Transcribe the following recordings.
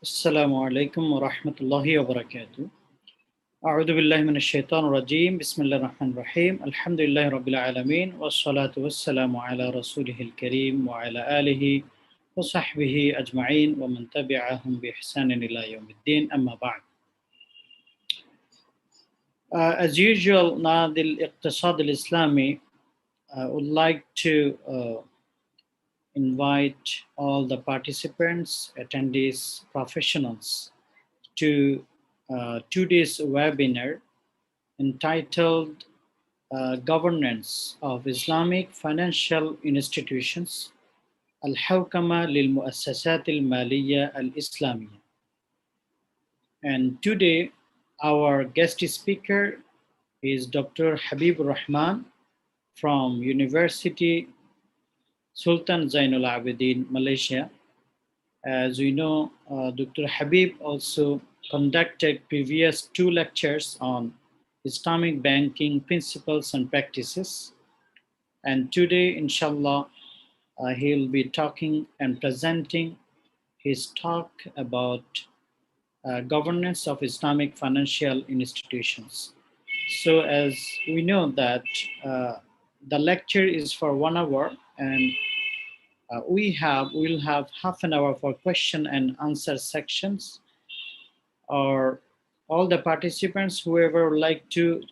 Assalamu alaikum wa rahmatullahi wa barakatuh. A'udhu billahi minash shaitanir rajim. Bismillahir rahmanir rahim. Alhamdulillahi rabbil alamin. Wassalatu wassalamu ala rasulihil kareem wa ala alihi wa sahbihi ajma'in wa man tabi'ahum bi ihsanin ila yawmiddin. Amma ba'd. As usual, Nadil Iqtisad al-Islami would like to invite all the participants, attendees, professionals to today's webinar entitled Governance of Islamic Financial Institutions Al-Hawkama lil-Muassasat al-Maliyya al-Islamiyya. And today our guest speaker is Dr. Habibur Rahman from University Sultan Zainul Abidin, Malaysia. As we know, Dr. Habib also conducted previous 2 lectures on Islamic banking principles and practices. And today, inshallah, he will be talking and presenting his talk about governance of Islamic financial institutions. So as we know that the lecture is for 1 hour, and we'll have half an hour for question and answer sections, or all the participants, whoever would like to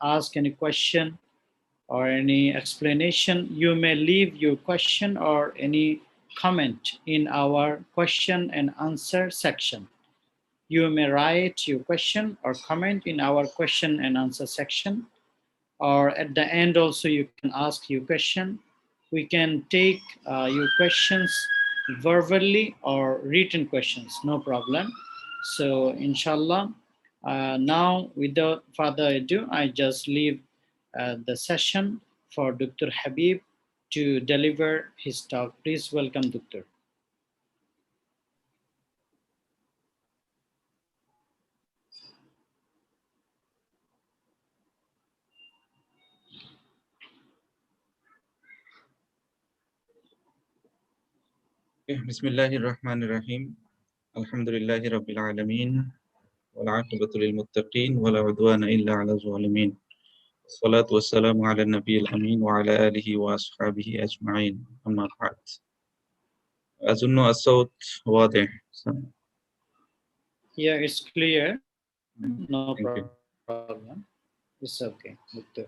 ask any question or any explanation, you may leave your question or any comment in our question and answer section. You may write your question or comment in our question and answer section, or at the end also you can ask your question. We can take your questions verbally or written questions, no problem. So inshallah, now without further ado, I just leave the session for Dr. Habib to deliver his talk. Please welcome Dr. Bismillahirrahmanirrahim. Alhamdulillahi Rabbil Alameen. Wal-aqibatu lil-muttaqeen. Wala udwana illa ala zalimin. Salatu wassalamu ala nabiyil amin wa ala alihi wa ashabihi ajma'in. Amma ba'd. Azunnu as-sawt wadih. Yeah, it's clear. No Thank you. problem. It's okay, Dr.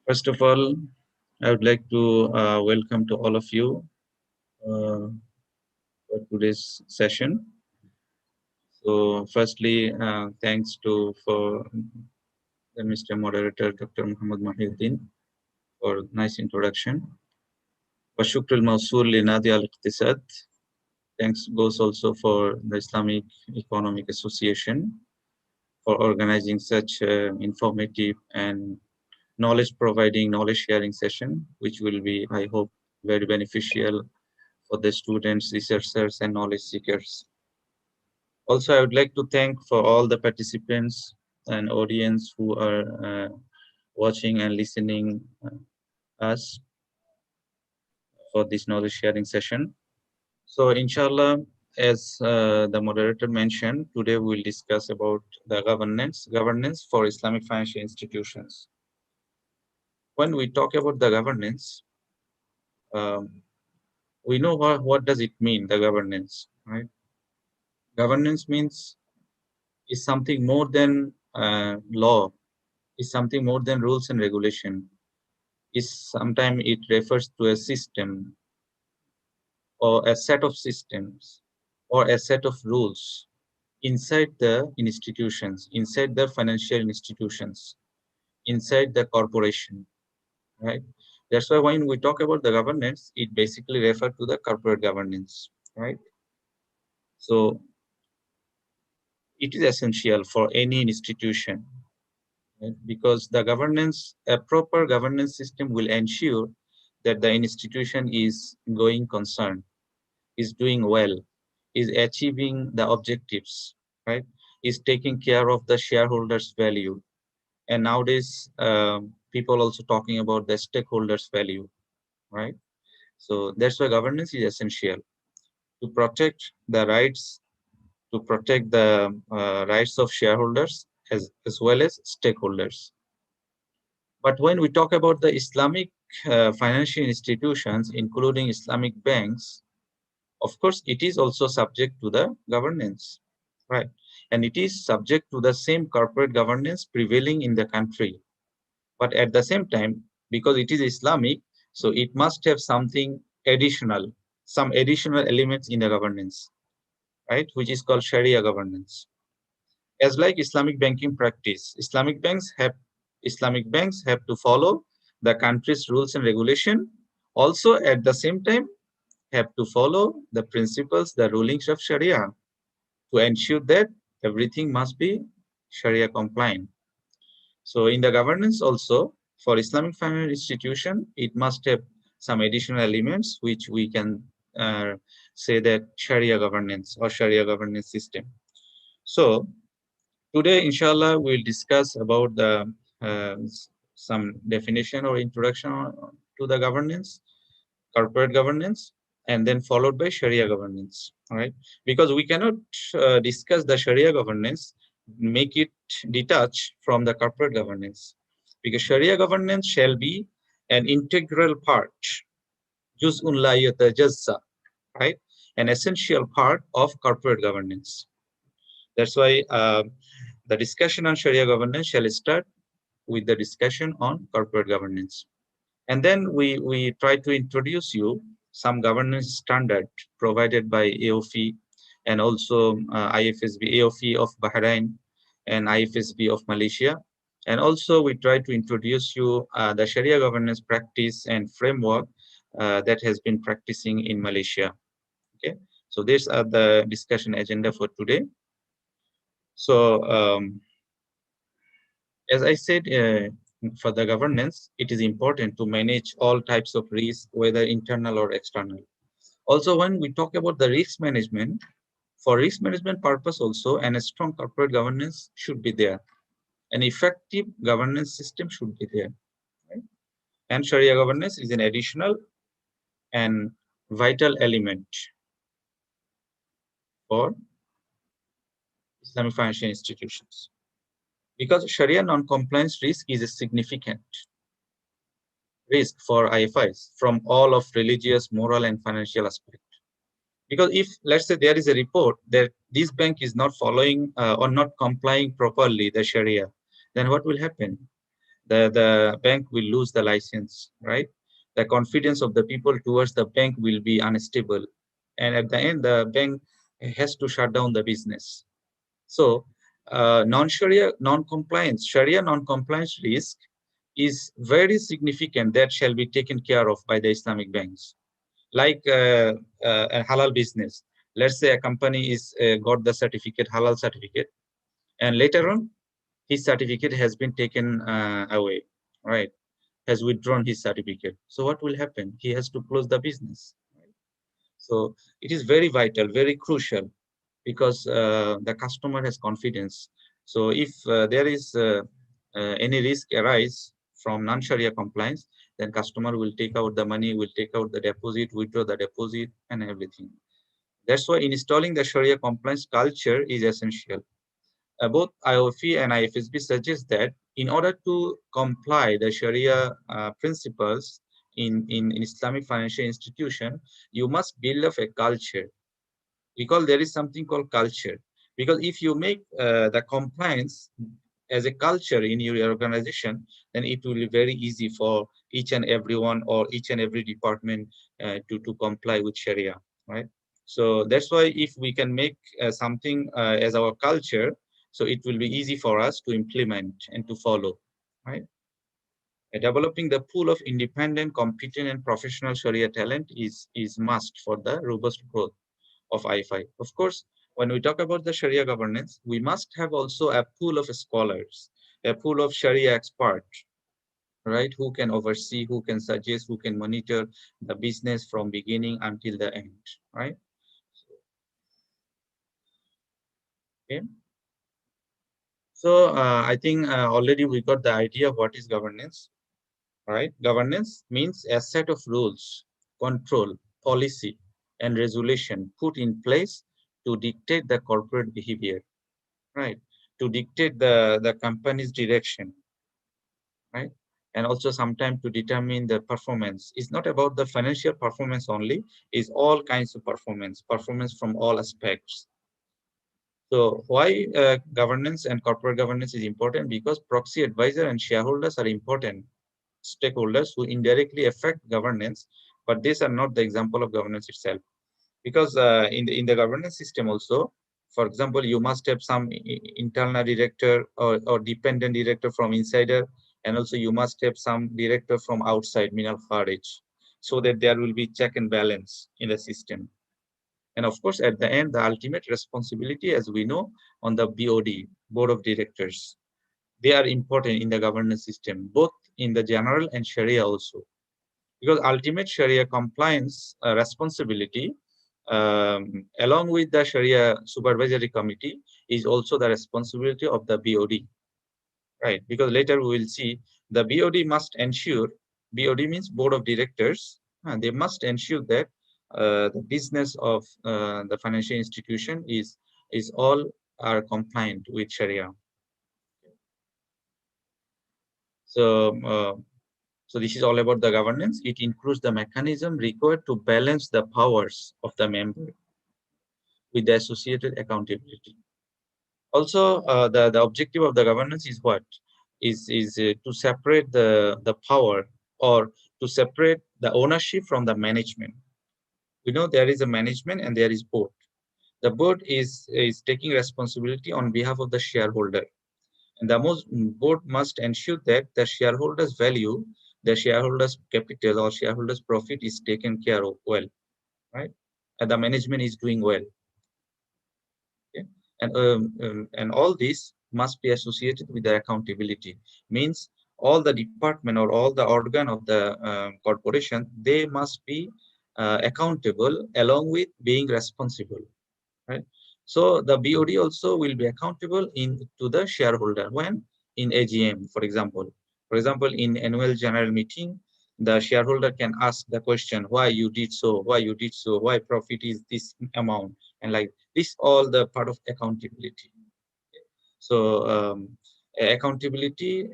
First of all, I would like to welcome to all of you for today's session. So, firstly, thanks for the Mr. Moderator, Dr. Muhammad Mahiuddin, for nice introduction. Washukr al-Mawsul li Nadi al-Iqtisad. Thanks goes also for the Islamic Economic Association for organizing such informative and knowledge sharing session, which will be, I hope, very beneficial for the students, researchers, and knowledge seekers. Also, I would like to thank for all the participants and audience who are watching and listening us for this knowledge sharing session. So, inshallah, as the moderator mentioned, today we will discuss about the governance for Islamic financial institutions. When we talk about the governance, we know what does it mean, the governance, right? Governance means is something more than law, is something more than rules and regulation. Is sometimes it refers to a system or a set of systems or a set of rules inside the institutions, inside the financial institutions, inside the corporation, right? That's why when we talk about the governance, it basically refers to the corporate governance, right? So it is essential for any institution, right? Because the governance, a proper governance system will ensure that the institution is going concern, is doing well, is achieving the objectives, right? Is taking care of the shareholders' value, And nowadays, people also talking about the stakeholders value, right? So that's why governance is essential to protect the rights, to protect the rights of shareholders as well as stakeholders. But when we talk about the Islamic financial institutions, including Islamic banks, of course, it is also subject to the governance, right? And it is subject to the same corporate governance prevailing in the country. But at the same time, because it is Islamic, so it must have something additional, some additional elements in the governance, right? Which is called Sharia governance. As like Islamic banking practice, Islamic banks have to follow the country's rules and regulation. Also, at the same time, have to follow the principles, the rulings of Sharia to ensure that everything must be Sharia compliant. So in the governance also, for Islamic financial institution, it must have some additional elements which we can say that Sharia governance or Sharia governance system. So today, inshallah, we'll discuss about the some definition or introduction to the governance, corporate governance, and then followed by Sharia governance. All right, because we cannot discuss the Sharia governance, make it detached from the corporate governance, because Sharia governance shall be an integral part, juz'un la yatajazza, right, an essential part of corporate governance. That's why the discussion on Sharia governance shall start with the discussion on corporate governance. And then we try to introduce you some governance standard provided by AOF and also IFSB, AOF of Bahrain and IFSB of Malaysia. And also we try to introduce you the Sharia governance practice and framework that has been practicing in Malaysia. Okay, so these are the discussion agenda for today. So as I said, for the governance, it is important to manage all types of risk, whether internal or external. Also, when we talk about the risk management, for risk management purpose also, and a strong corporate governance should be there. An effective governance system should be there. Right? And Sharia governance is an additional and vital element for Islamic financial institutions. Because Sharia non-compliance risk is a significant risk for IFIs from all of religious, moral, and financial aspect. Because if, let's say, there is a report that this bank is not following or not complying properly the Sharia, then what will happen? The bank will lose the license, right? The confidence of the people towards the bank will be unstable. And at the end, the bank has to shut down the business. So non-Sharia non-compliance, Sharia non-compliance risk is very significant that shall be taken care of by the Islamic banks. Like a halal business. Let's say a company is got the certificate, halal certificate, and later on his certificate has been taken away, right? Has withdrawn his certificate. So what will happen? He has to close the business. Right? So it is very vital, very crucial, because the customer has confidence. So if there is any risk arise from non-Sharia compliance, then customer will take out the money, will take out the deposit, withdraw the deposit, and everything. That's why installing the Sharia compliance culture is essential. Both IOF and IFSB suggest that in order to comply the Sharia principles in Islamic financial institution, you must build up a culture. Because there is something called culture. Because if you make the compliance as a culture in your organization, then it will be very easy for each and everyone or each and every department to comply with Sharia, right? So that's why if we can make something as our culture, so it will be easy for us to implement and to follow, right? Developing the pool of independent, competent, and professional Sharia talent is must for the robust growth of IFI. Of course, when we talk about the Sharia governance, we must have also a pool of scholars, a pool of Sharia experts, right? Who can oversee, who can suggest, who can monitor the business from beginning until the end, right? Okay. So I think already we got the idea of what is governance, right? Governance means a set of rules, control, policy, and resolution put in place to dictate the corporate behavior, right? To dictate the company's direction, right? And also sometimes to determine the performance. It's not about the financial performance only, it's all kinds of performance, performance from all aspects. So why governance and corporate governance is important? Because proxy advisor and shareholders are important stakeholders who indirectly affect governance, but these are not the example of governance itself. Because in the governance system also, for example, you must have some internal director or dependent director from insider, and also you must have some director from outside, minal kharij, so that there will be check and balance in the system. And of course, at the end, the ultimate responsibility, as we know, on the BOD, Board of Directors. They are important in the governance system, both in the general and Sharia also. Because ultimate Sharia compliance responsibility, along with the Sharia Supervisory Committee, is also the responsibility of the BOD, right? Because later we will see the BOD must ensure, BOD means Board of Directors, and they must ensure that the business of the financial institution is all are compliant with Sharia. So, so this is all about the governance. It includes the mechanism required to balance the powers of the member with the associated accountability. Also, the objective of the governance is what? Is to separate the power, or to separate the ownership from the management. We know there is a management and there is board. The board is taking responsibility on behalf of the shareholder. And the board must ensure that the shareholders' value, the shareholders' capital or shareholders' profit is taken care of well, right? And the management is doing well. Okay? And all this must be associated with the accountability. Means all the department or all the organ of the corporation, they must be accountable along with being responsible, right? So the BOD also will be accountable to the shareholder when in AGM, for example. For example, in annual general meeting, the shareholder can ask the question, why you did so, why you did so, why profit is this amount, and like this, all the part of accountability. So accountability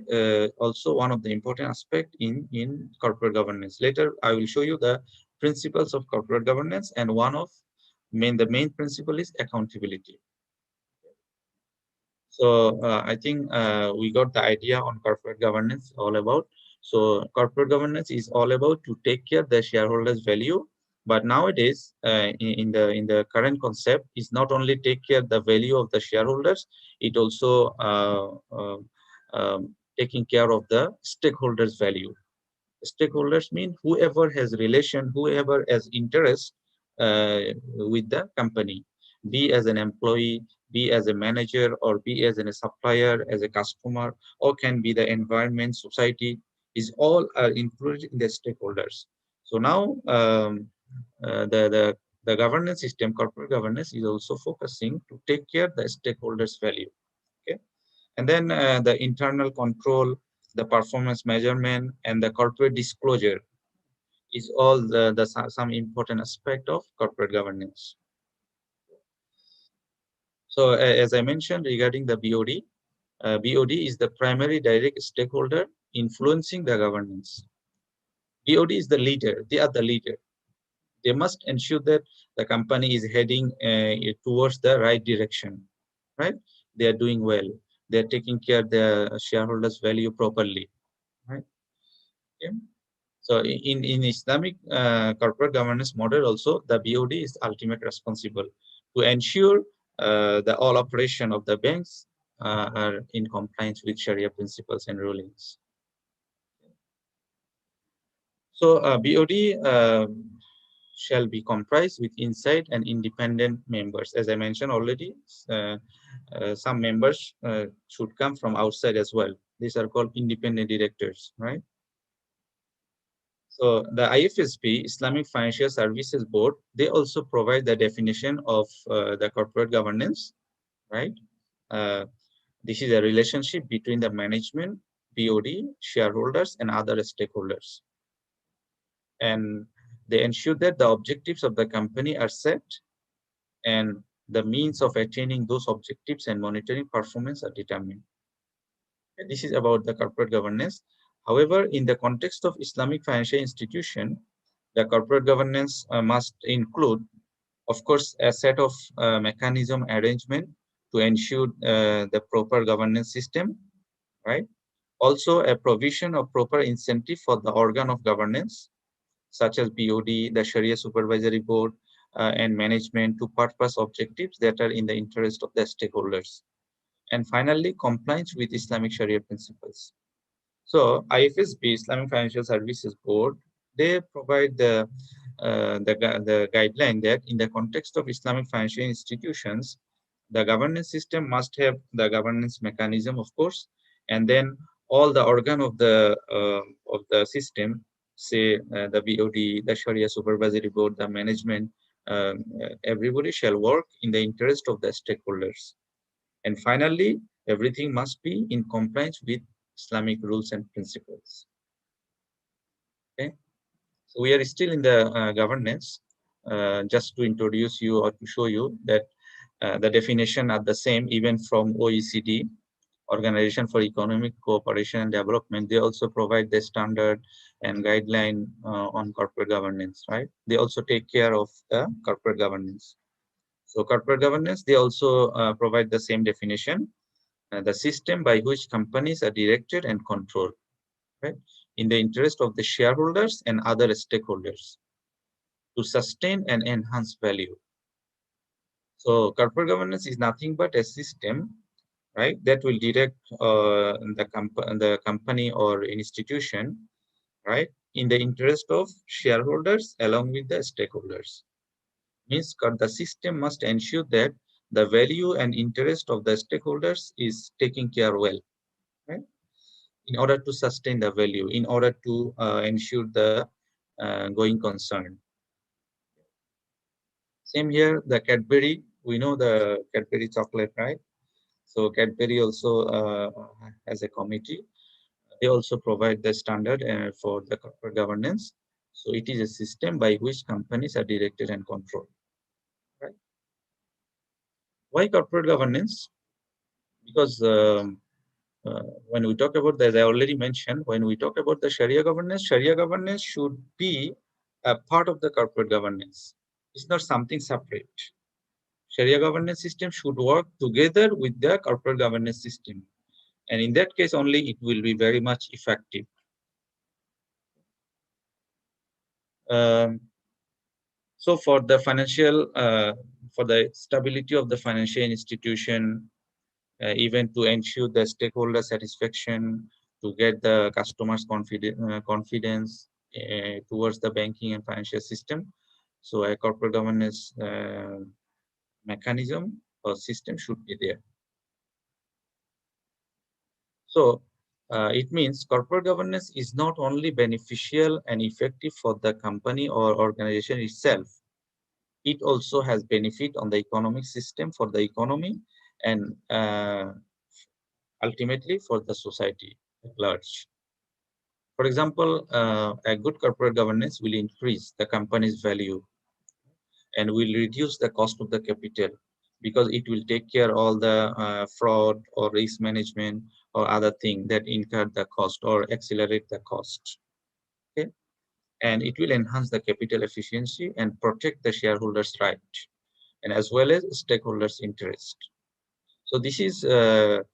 also one of the important aspect in corporate governance. Later, I will show you the principles of corporate governance, and one of the main principle is accountability. So I think we got the idea on corporate governance all about. So corporate governance is all about to take care the shareholders' value. But nowadays, in the current concept, is not only take care the value of the shareholders, it also taking care of the stakeholders' value. Stakeholders mean whoever has relation, whoever has interest with the company, be as an employee, be as a manager, or be as a supplier, as a customer, or can be the environment, society, is all are included in the stakeholders. So now the governance system, corporate governance, is also focusing to take care the stakeholders' value. Okay. And then the internal control, the performance measurement, and the corporate disclosure is all some important aspect of corporate governance. So as I mentioned regarding the BOD, BOD is the primary direct stakeholder influencing the governance. BOD is the leader. They are the leader. They must ensure that the company is heading towards the right direction, right? They are doing well. They are taking care of the shareholders' value properly, right? Okay. So in Islamic corporate governance model also, the BOD is ultimate responsible to ensure the all operation of the banks are in compliance with Sharia principles and rulings. So BOD shall be comprised with inside and independent members. As I mentioned already, some members should come from outside as well. These are called independent directors, right? So the IFSP, Islamic Financial Services Board, they also provide the definition of the corporate governance, right? Uh, This is a relationship between the management, BOD, shareholders, and other stakeholders. And they ensure that the objectives of the company are set and the means of attaining those objectives and monitoring performance are determined. And this is about the corporate governance. However, in the context of Islamic financial institution, the corporate governance must include, of course, a set of mechanism arrangement to ensure the proper governance system, right? Also, a provision of proper incentive for the organ of governance, such as BOD, the Sharia Supervisory Board, and management to purpose objectives that are in the interest of the stakeholders. And finally, compliance with Islamic Sharia principles. So IFSB, Islamic Financial Services Board, they provide the guideline that in the context of Islamic financial institutions, the governance system must have the governance mechanism, of course, and then all the organ of the system, say the BOD, the Sharia Supervisory Board, the management, everybody shall work in the interest of the stakeholders. And finally, everything must be in compliance with Islamic rules and principles. Okay, so we are still in the governance. Just to introduce you or to show you that the definition are the same even from OECD, Organization for Economic Cooperation and Development. They also provide the standard and guideline on corporate governance, right? They also take care of the corporate governance. So corporate governance, they also provide the same definition, the system by which companies are directed and controlled, right, in the interest of the shareholders and other stakeholders to sustain and enhance value. So corporate governance is nothing but a system, right, that will direct the company or institution, right, in the interest of shareholders along with the stakeholders. Means the system must ensure that the value and interest of the stakeholders is taken care well, right, in order to sustain the value, in order to ensure the going concern. Same here, the Cadbury, we know the Cadbury chocolate, right? So Cadbury also has a committee. They also provide the standard for the corporate governance. So it is a system by which companies are directed and controlled, right? Why corporate governance? Because when we talk about, as I already mentioned, when we talk about the Sharia governance should be a part of the corporate governance. It's not something separate. Sharia governance system should work together with the corporate governance system. And in that case only, it will be very much effective. Um, so for the stability of the financial institution, even to ensure the stakeholder satisfaction, to get the customers' confidence towards the banking and financial system. So a corporate governance mechanism or system should be there. So it means corporate governance is not only beneficial and effective for the company or organization itself, it also has benefit on the economic system for the economy and ultimately for the society at large. For example, a good corporate governance will increase the company's value and will reduce the cost of the capital because it will take care all the fraud or risk management or other thing that incur the cost or accelerate the cost. Okay, and it will enhance the capital efficiency and protect the shareholders' right and as well as stakeholders' interest. So this is the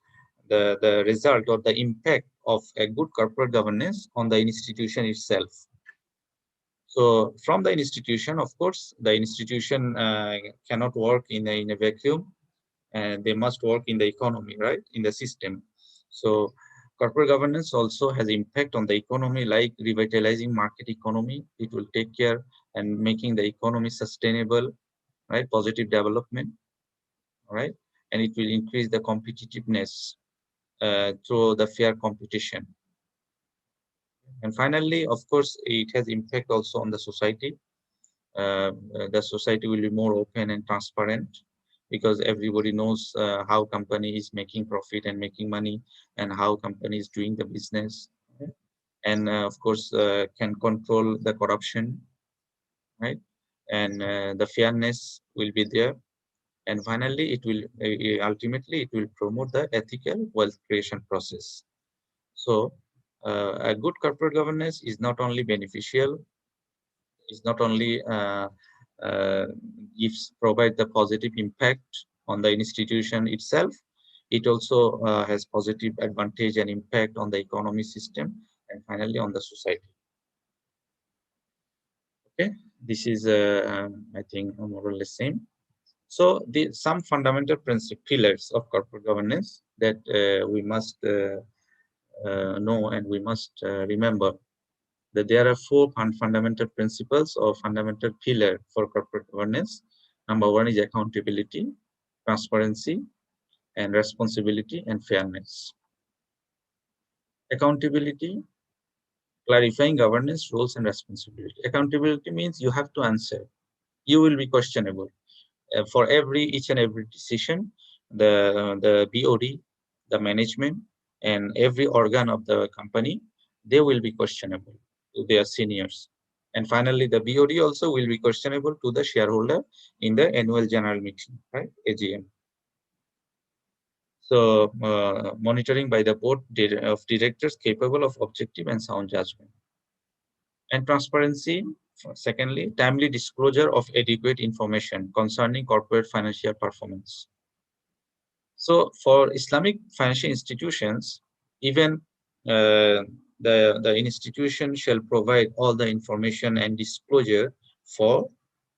result or the impact of a good corporate governance on the institution itself. So from the institution, of course, the institution cannot work in a vacuum, and they must work in the economy, right, in the system. So corporate governance also has impact on the economy, like revitalizing market economy. It will take care and making the economy sustainable, right, positive development, right, and it will increase the competitiveness through the fair competition. And finally, of course, it has impact also on the society. The society will be more open and transparent. because everybody knows how company is making profit and making money, and how company is doing the business, right? And of course can control the corruption, right? And the fairness will be there. And finally, it will ultimately it will promote the ethical wealth creation process. So, a good corporate governance is not only beneficial, is not only uh, gives provide the positive impact on the institution itself, it also has positive advantage and impact on the economy system, and finally on the society. Okay, this is I think more or less same. So, some fundamental pillars of corporate governance that we must know, and we must remember that there are four fundamental principles or fundamental pillar for corporate governance. Number one is accountability, transparency, and responsibility and fairness. Accountability, clarifying governance rules and responsibility. Accountability means you have to answer. You will be questionable. For each and every decision, the BOD, the management, and every organ of the company, they will be questionable to their seniors. And finally, the BOD also will be questionable to the shareholder in the annual general meeting, right? AGM. So, monitoring by the board of directors capable of objective and sound judgment. And transparency, secondly, timely disclosure of adequate information concerning corporate financial performance. So for Islamic financial institutions, even the institution shall provide all the information and disclosure for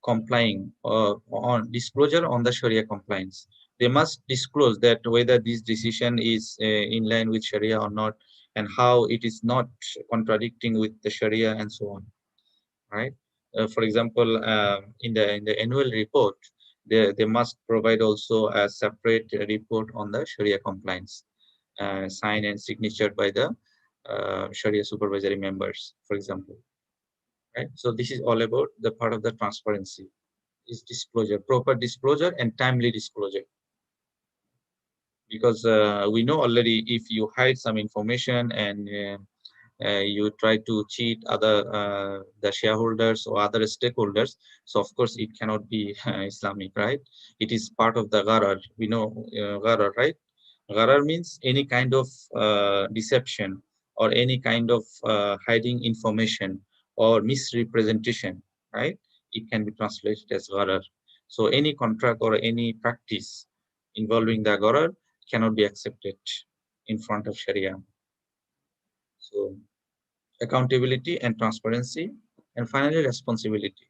complying on disclosure on the Sharia compliance. They must disclose that whether this decision is in line with Sharia or not, and how it is not contradicting with the Sharia and so on, right? For example, in the annual report, they must provide also a separate report on the Sharia compliance, signed and signatured by the Sharia supervisory members, for example, right? So this is all about the part of the transparency, is disclosure, proper disclosure and timely disclosure. Because we know already, if you hide some information and you try to cheat other the shareholders or other stakeholders, so of course it cannot be Islamic, right? It is part of the gharar. We know gharar, right? Gharar means any kind of deception, or any kind of hiding information or misrepresentation, right? It can be translated as gharar. So any contract or any practice involving the gharar cannot be accepted in front of Sharia. So accountability and transparency, and finally responsibility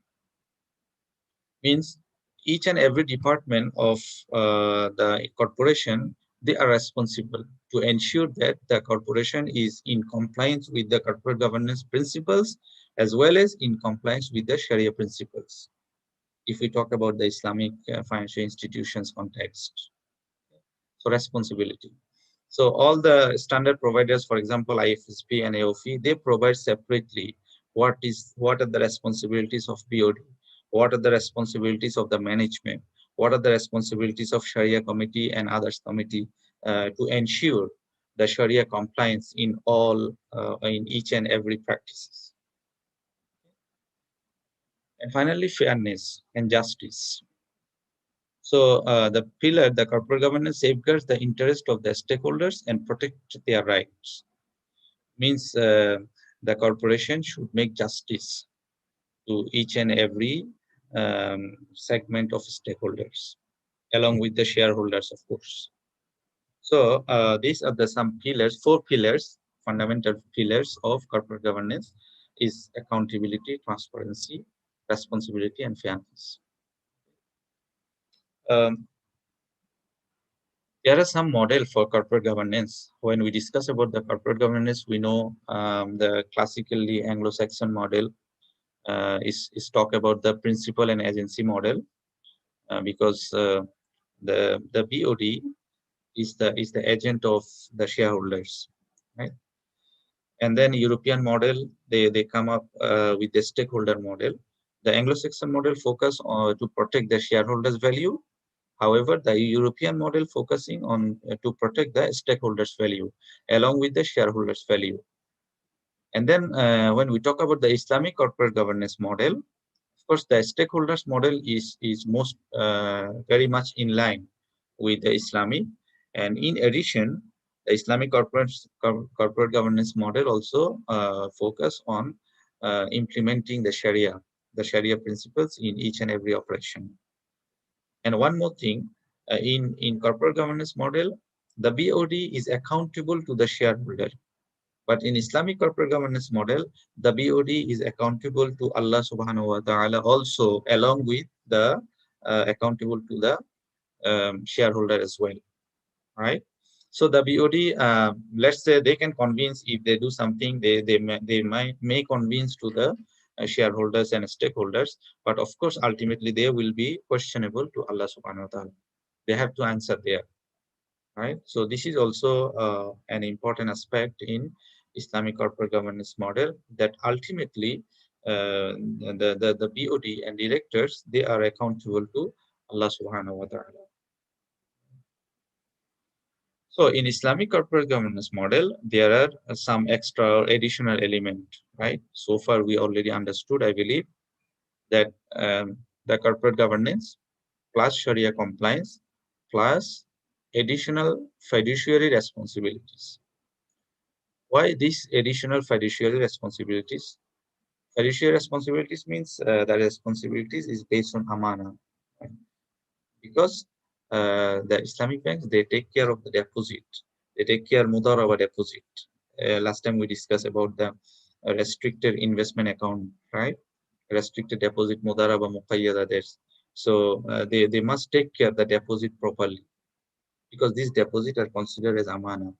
means each and every department of the corporation, they are responsible to ensure that the corporation is in compliance with the corporate governance principles, as well as in compliance with the Sharia principles, if we talk about the Islamic financial institutions context. So responsibility. So all the standard providers, for example, IFSP and Eof, they provide separately what are the responsibilities of BOD, what are the responsibilities of the management, what are the responsibilities of Sharia Committee and others committee, to ensure the Sharia compliance in each and every practices. And finally, fairness and justice. So the corporate governance safeguards the interest of the stakeholders and protect their rights. Means the corporation should make justice to each and every segment of stakeholders, along with the shareholders, of course. So these are the some pillars, four pillars, fundamental pillars of corporate governance is accountability, transparency, responsibility, and fairness. Um, There are some model for corporate governance. When we discuss about the corporate governance, we know the classically Anglo-Saxon model is talk about the principal and agency model, because the BOD is the agent of the shareholders, right? And then European model, they come up with the stakeholder model. The Anglo-Saxon model focus on to protect the shareholders' value, However, the European model focusing on to protect the stakeholders' value along with the shareholders' value. And then when we talk about the Islamic corporate governance model, of course, the stakeholders model is most very much in line with the Islamic. And in addition, the Islamic corporate governance model also focus on implementing the Sharia principles in each and every operation. And one more thing, in corporate governance model, the BOD is accountable to the shareholder. But in Islamic corporate governance model, the BOD is accountable to Allah subhanahu wa ta'ala also, along with the accountable to the shareholder as well, right? So the BOD, let's say they can convince if they do something, they may convince to the shareholders and stakeholders, but of course, ultimately they will be questionable to Allah subhanahu wa ta'ala. They have to answer there, right? So this is also an important aspect in Islamic corporate governance model, that ultimately the BOD and directors, they are accountable to Allah subhanahu wa ta'ala. So in Islamic corporate governance model, there are some extra or additional element, right? So far we already understood, I believe, that the corporate governance plus Sharia compliance plus additional fiduciary responsibilities. Why these additional fiduciary responsibilities? Fiduciary responsibilities means the responsibilities is based on amana, right? Because the Islamic banks, they take care of the deposit, they take care mudaraba deposit. Last time we discussed about the restricted investment account, right? Restricted deposit mudaraba muqayyada. There's so they must take care of the deposit properly, because these deposits are considered as amana.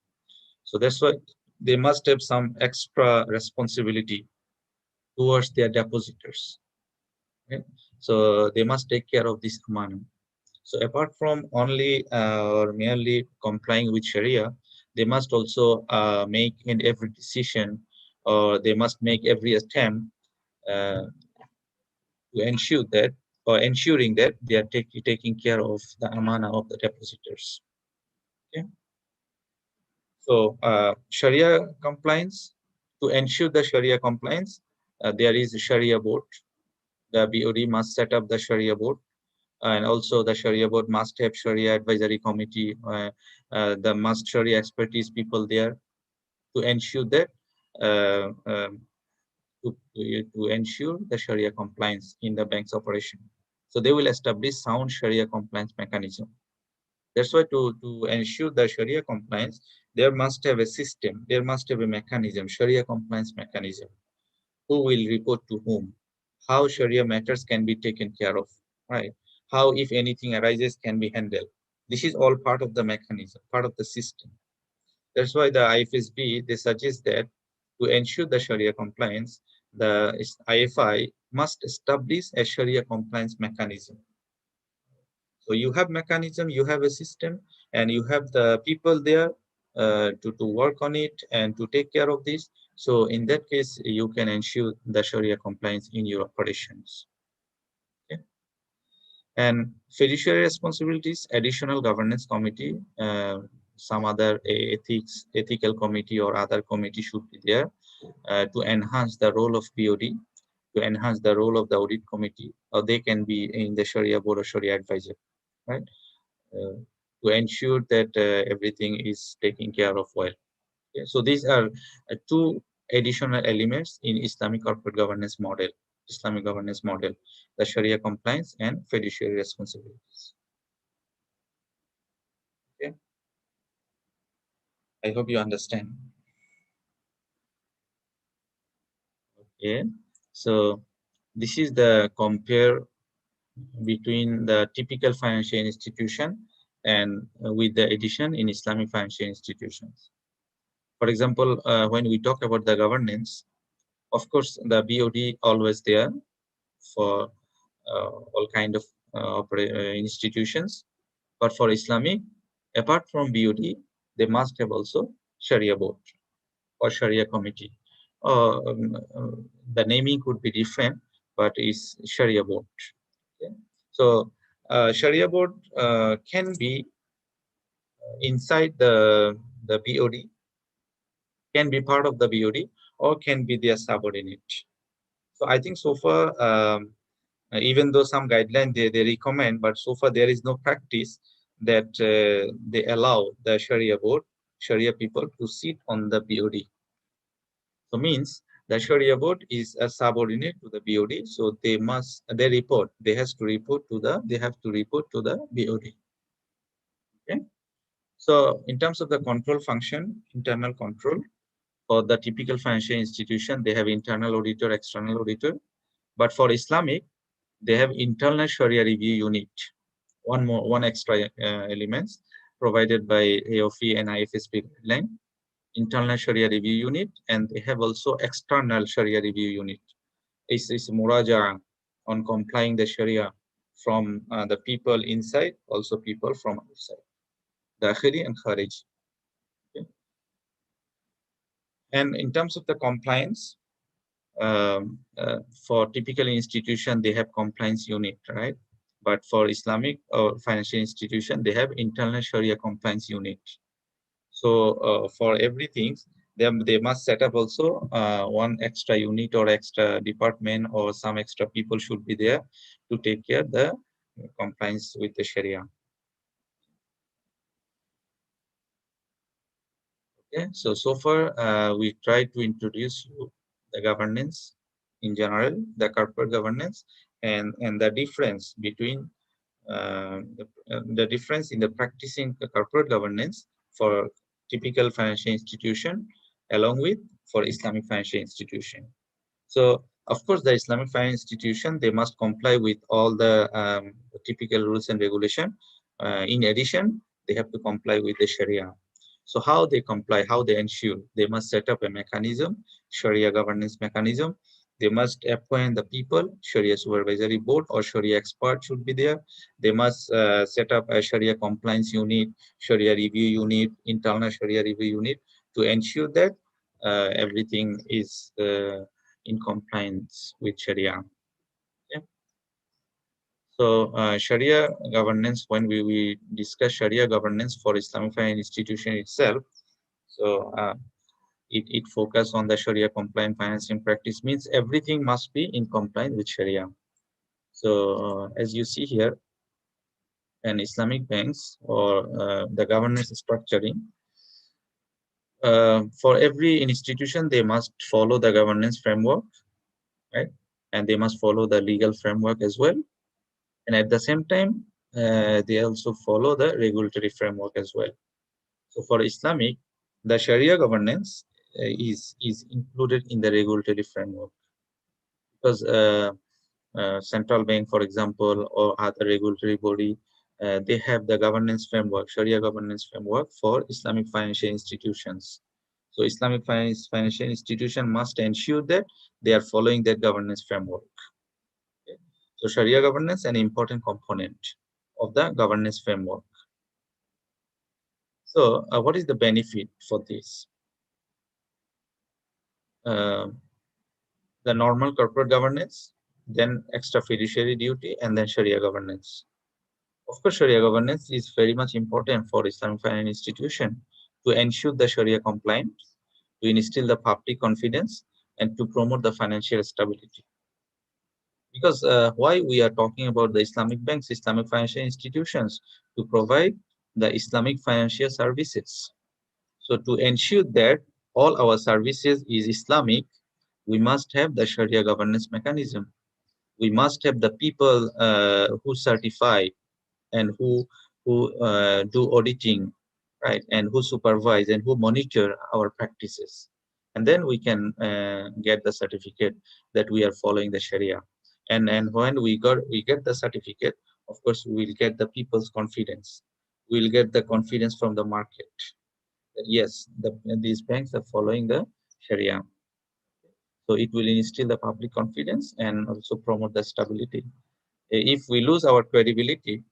So that's why they must have some extra responsibility towards their depositors. Okay? So they must take care of this amana. So apart from only or merely complying with Sharia, they must also make in every decision, or they must make every attempt uh, to ensure that, or ensuring that they are taking care of the amana of the depositors. Okay? So Sharia compliance, to ensure the Sharia compliance, there is a Sharia board. The BOD must set up the Sharia board, and also the Sharia board must have Sharia advisory committee, the must Sharia expertise people there to ensure that uh, um, to ensure the Sharia compliance in the bank's operation. So they will establish sound Sharia compliance mechanism. That's why to ensure the Sharia compliance, there must have a system, there must have a mechanism, Sharia compliance mechanism. Who will report to whom? How Sharia matters can be taken care of, right? How, if anything arises, can be handled. This is all part of the mechanism, part of the system. That's why the IFSB, they suggest that to ensure the Sharia compliance, the IFI must establish a Sharia compliance mechanism. So you have mechanism, you have a system, and you have the people there to work on it and to take care of this. So in that case, you can ensure the Sharia compliance in your operations. Okay? And fiduciary responsibilities, additional governance committee, some other ethical committee or other committee should be there to enhance the role of BOD, to enhance the role of the audit committee, or they can be in the Sharia board or Sharia advisor, right? uh, to ensure that everything is taken care of well. Okay? So these are two additional elements in Islamic corporate governance model, Islamic governance model, the Sharia compliance and fiduciary responsibilities. Okay, I hope you understand. Okay, so this is the compare between the typical financial institution and with the addition in Islamic financial institutions. For example, when we talk about the governance, of course, the BOD always there for all kind of institutions. But for Islamic, apart from BOD, they must have also Sharia board or Sharia committee. The naming could be different, but it's Sharia board. Okay? So Sharia board can be inside the BOD, can be part of the BOD, or can be their subordinate. So I think so far, even though some guidelines they recommend, but so far there is no practice that they allow the Sharia board, Sharia people to sit on the BOD. So means the Sharia board is a subordinate to the BOD. So they report, they have to report to the BOD. Okay. So in terms of the control function, internal control, for the typical financial institution, they have internal auditor, external auditor. But for Islamic, they have internal Sharia review unit. One extra elements provided by Eof and Ifsp guideline, internal Sharia review unit, and they have also external Sharia review unit. It's muraja on complying the Sharia from the people inside, also people from outside, Dakhili and Khariji. Okay. And in terms of the compliance, for typical institution, they have compliance unit, right? But for Islamic or financial institution, they have internal Sharia compliance unit. So for everything, they must set up also one extra unit or extra department, or some extra people should be there to take care the compliance with the Sharia. Okay, so far we tried to introduce you the governance in general, the corporate governance, and the difference between the difference in the practicing the corporate governance for typical financial institution along with for Islamic financial institution. So of course, the Islamic financial institution, they must comply with all the typical rules and regulation. In addition, they have to comply with the Sharia. So how they comply, how they ensure, they must set up a mechanism, Sharia governance mechanism. They must appoint the people, Sharia supervisory board or Sharia expert should be there. They must set up a Sharia compliance unit, Sharia review unit, internal Sharia review unit to ensure that everything is in compliance with Sharia. Yeah. So Sharia governance, when we discuss Sharia governance for Islamic financial institution itself, so it focus on the Sharia compliant financing practice, means everything must be in compliance with Sharia. So as you see here, an Islamic banks or the governance structuring, for every institution, they must follow the governance framework, right? And they must follow the legal framework as well. And at the same time, they also follow the regulatory framework as well. So for Islamic, the Sharia governance is included in the regulatory framework, because central bank, for example, or other regulatory body, they have the governance framework, Sharia governance framework for Islamic financial institutions. So Islamic financial institution must ensure that they are following that governance framework. Okay. So Sharia governance an important component of the governance framework. So what is the benefit for this? Uh, the normal corporate governance, then extra fiduciary duty, and then Sharia governance. Of course, Sharia governance is very much important for Islamic financial institution to ensure the Sharia compliant, to instill the public confidence, and to promote the financial stability. Because why we are talking about the Islamic banks, Islamic financial institutions, to provide the Islamic financial services. So to ensure that all our services is Islamic, we must have the Sharia governance mechanism. We must have the people who certify and who do auditing, right, and who supervise and who monitor our practices, and then we can get the certificate that we are following the Sharia. And when we get the certificate, of course we'll get the people's confidence. We'll get the confidence from the market that yes, these banks are following the Sharia. So it will instill the public confidence and also promote the stability. If we lose our credibility,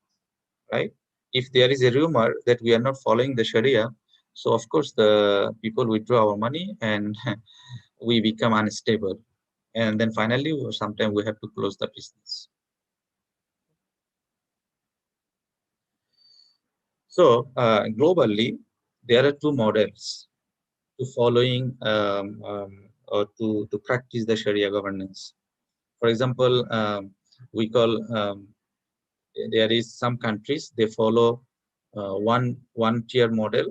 right? If there is a rumor that we are not following the Sharia, so of course the people withdraw our money and we become unstable. And then finally, sometimes we have to close the business. So globally, there are two models to following or to practice the Sharia governance. For example, we call there is some countries they follow one tier model,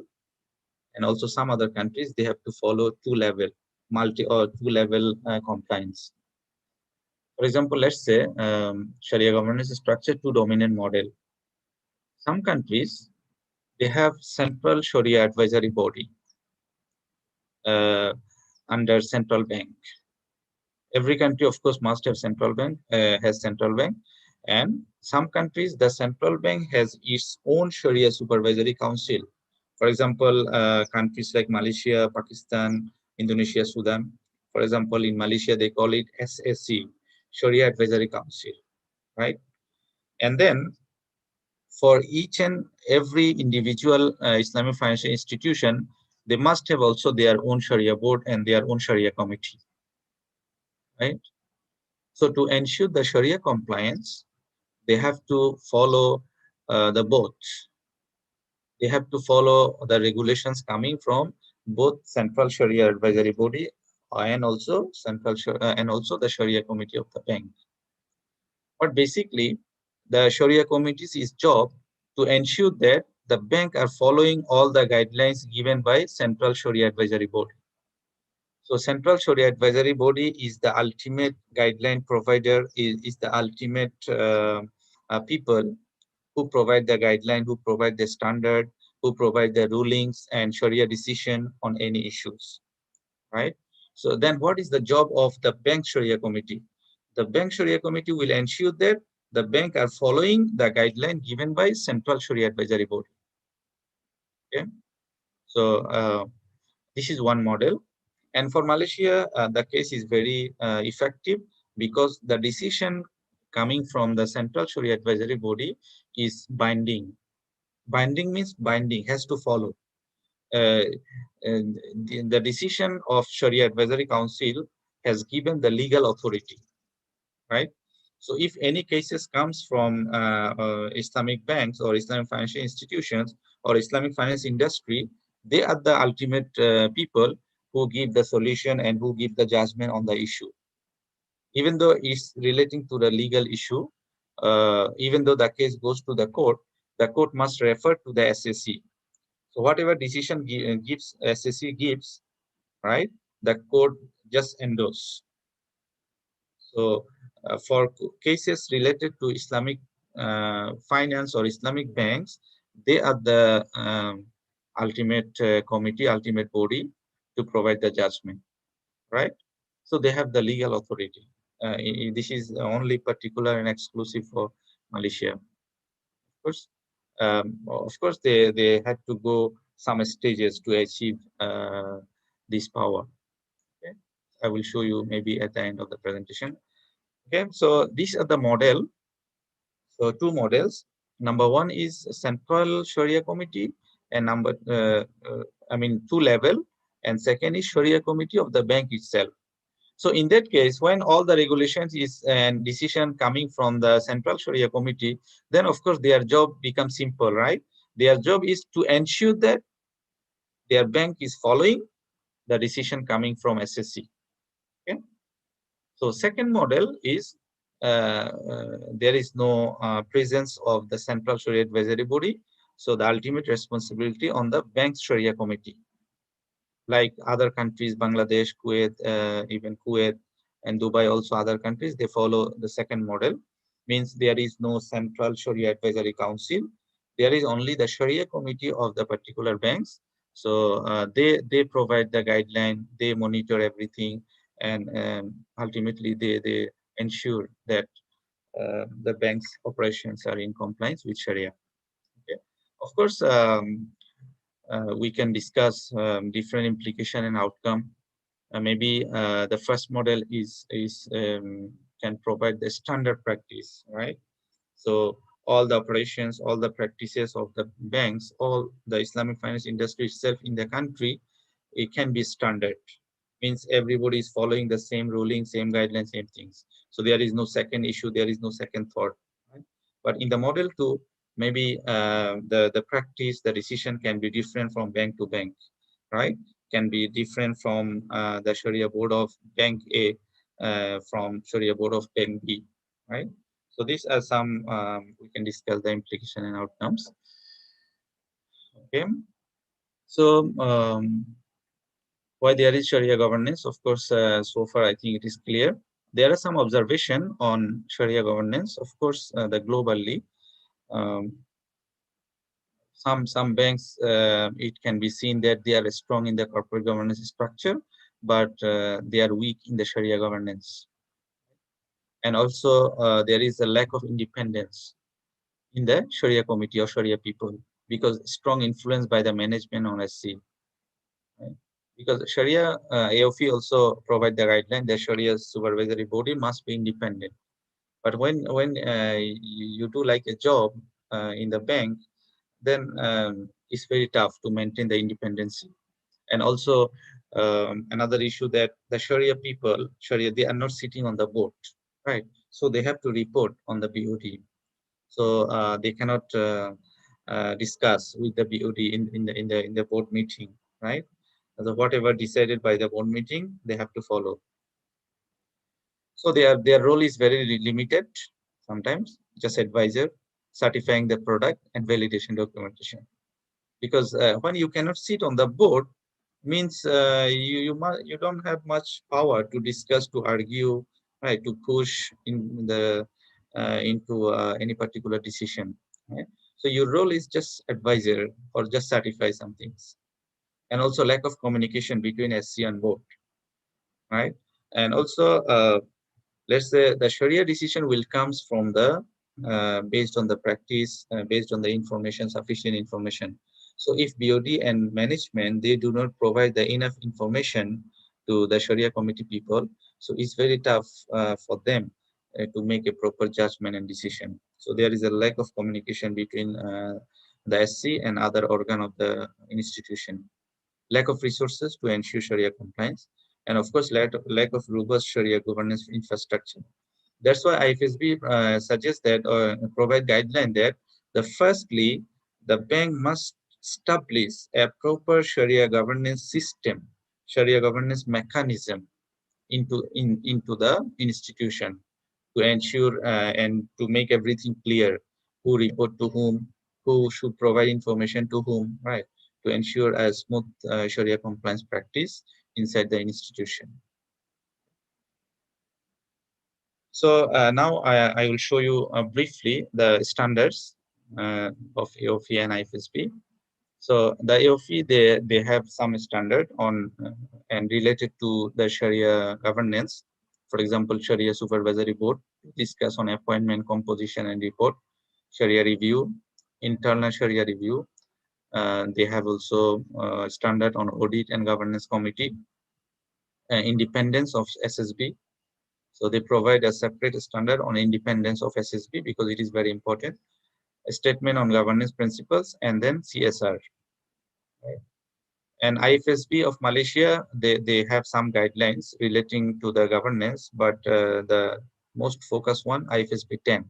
and also some other countries they have to follow two level compliance. For example, let's say Sharia governance is structured to dominant model. Some countries they have central Sharia advisory body uh, under central bank. Every country, of course, must have central bank, has central bank, and some countries the central bank has its own Sharia supervisory council. For example, countries like Malaysia, Pakistan, Indonesia, Sudan. For example, in Malaysia they call it SAC, Sharia Advisory Council, right? And then for each and every individual Islamic financial institution, they must have also their own Sharia board and their own Sharia committee, right? So to ensure the Sharia compliance, they have to follow the both. They have to follow the regulations coming from both Central Sharia Advisory Body and also and also the Sharia Committee of the bank. But basically, the Sharia Committee's is job to ensure that the bank are following all the guidelines given by Central Sharia Advisory Body. So Central Sharia Advisory Body is the ultimate guideline provider, is the ultimate people who provide the guideline, who provide the standard, who provide the rulings and Sharia decision on any issues, right? So then what is the job of the Bank Sharia Committee? The Bank Sharia Committee will ensure that the bank are following the guideline given by Central Sharia Advisory Board. Okay, so this is one model. And for Malaysia, the case is very effective because the decision coming from the Central Sharia Advisory Body is binding. Binding means binding, has to follow. Uh, the decision of Sharia Advisory Council has given the legal authority, right? So if any cases comes from Islamic banks or Islamic financial institutions or Islamic finance industry, they are the ultimate people who give the solution and who give the judgment on the issue. Even though it's relating to the legal issue, even though the case goes to the court must refer to the SSC. So whatever decision gives SSC gives, right, the court just endorse. So for cases related to Islamic finance or Islamic banks, they are the ultimate committee, ultimate body to provide the judgment, right? So they have the legal authority. This is only particular and exclusive for Malaysia. Course, of course, they had to go some stages to achieve this power. Okay? I will show you maybe at the end of the presentation. Okay, so these are the model. So two models. Number one is Central Sharia Committee, and I mean two level, and second is Sharia Committee of the bank itself. So in that case, when all the regulations is and decision coming from the Central Sharia Committee, then of course their job becomes simple, right? Their job is to ensure that their bank is following the decision coming from SSC. Okay. So second model is there is no presence of the Central Sharia Advisory Body. So the ultimate responsibility on the Bank Sharia Committee. Like other countries, Bangladesh, Kuwait, even Kuwait and Dubai, also other countries, they follow the second model. Means there is no Central Sharia Advisory Council. There is only the Sharia Committee of the particular banks. So they provide the guideline, they monitor everything, and ultimately they ensure that the bank's operations are in compliance with Sharia. Okay. Of course, we can discuss different implication and outcome. Maybe the first model is can provide the standard practice, right? So all the operations, all the practices of the banks, all the Islamic finance industry itself in the country, it can be standard. Means everybody is following the same ruling, same guidelines, same things. So there is no second issue, there is no second thought. Right? But in the model two, maybe the practice, the decision can be different from bank to bank, right? Can be different from the Sharia board of bank A from Sharia board of bank B, right? So these are some we can discuss the implication and outcomes. Okay. So why there is Sharia governance? Of course, so far I think it is clear. There are some observation on Sharia governance. Of course, the globally. Um, some banks, it can be seen that they are strong in the corporate governance structure, but they are weak in the Sharia governance. And also, there is a lack of independence in the Sharia committee or Sharia people because strong influence by the management on SC. Right? Because Sharia AOF also provide the guideline that Sharia supervisory body must be independent. But when you do like a job in the bank, then it's very tough to maintain the independence. And also another issue that the Sharia people, Sharia, they are not sitting on the board, right? So they have to report on the BOD. So they cannot discuss with the BOD in the board meeting, right? So whatever decided by the board meeting, they have to follow. So their role is very limited. Sometimes just advisor, certifying the product and validation documentation. Because when you cannot sit on the board, means you don't have much power to discuss, to argue, right, to push in the into any particular decision, right? So your role is just advisor or just certify some things. And also lack of communication between SC and board, right? And also let's say the Sharia decision will comes from the based on the practice, based on the information, sufficient information. So if BOD and management, they do not provide the enough information to the Sharia committee people, so it's very tough for them to make a proper judgment and decision. So there is a lack of communication between the SC and other organ of the institution, lack of resources to ensure Sharia compliance, and of course, lack of robust Sharia governance infrastructure. That's why IFSB suggests that provide guideline that the firstly, the bank must establish a proper Sharia governance system, Sharia governance mechanism into the institution to ensure and to make everything clear, who report to whom, who should provide information to whom, right, to ensure a smooth Sharia compliance practice inside the institution. So now I will show you briefly the standards of AOF and IFSB. So the AOF, they have some standard on and related to the Sharia governance. For example, Sharia Supervisory Board discuss on appointment, composition, and report. Sharia review, internal Sharia review. They have also standard on audit and governance committee, independence of SSB. So they provide a separate standard on independence of SSB because it is very important. A statement on governance principles and then CSR. Right? And IFSB of Malaysia, they have some guidelines relating to the governance, but the most focused one, IFSB 10,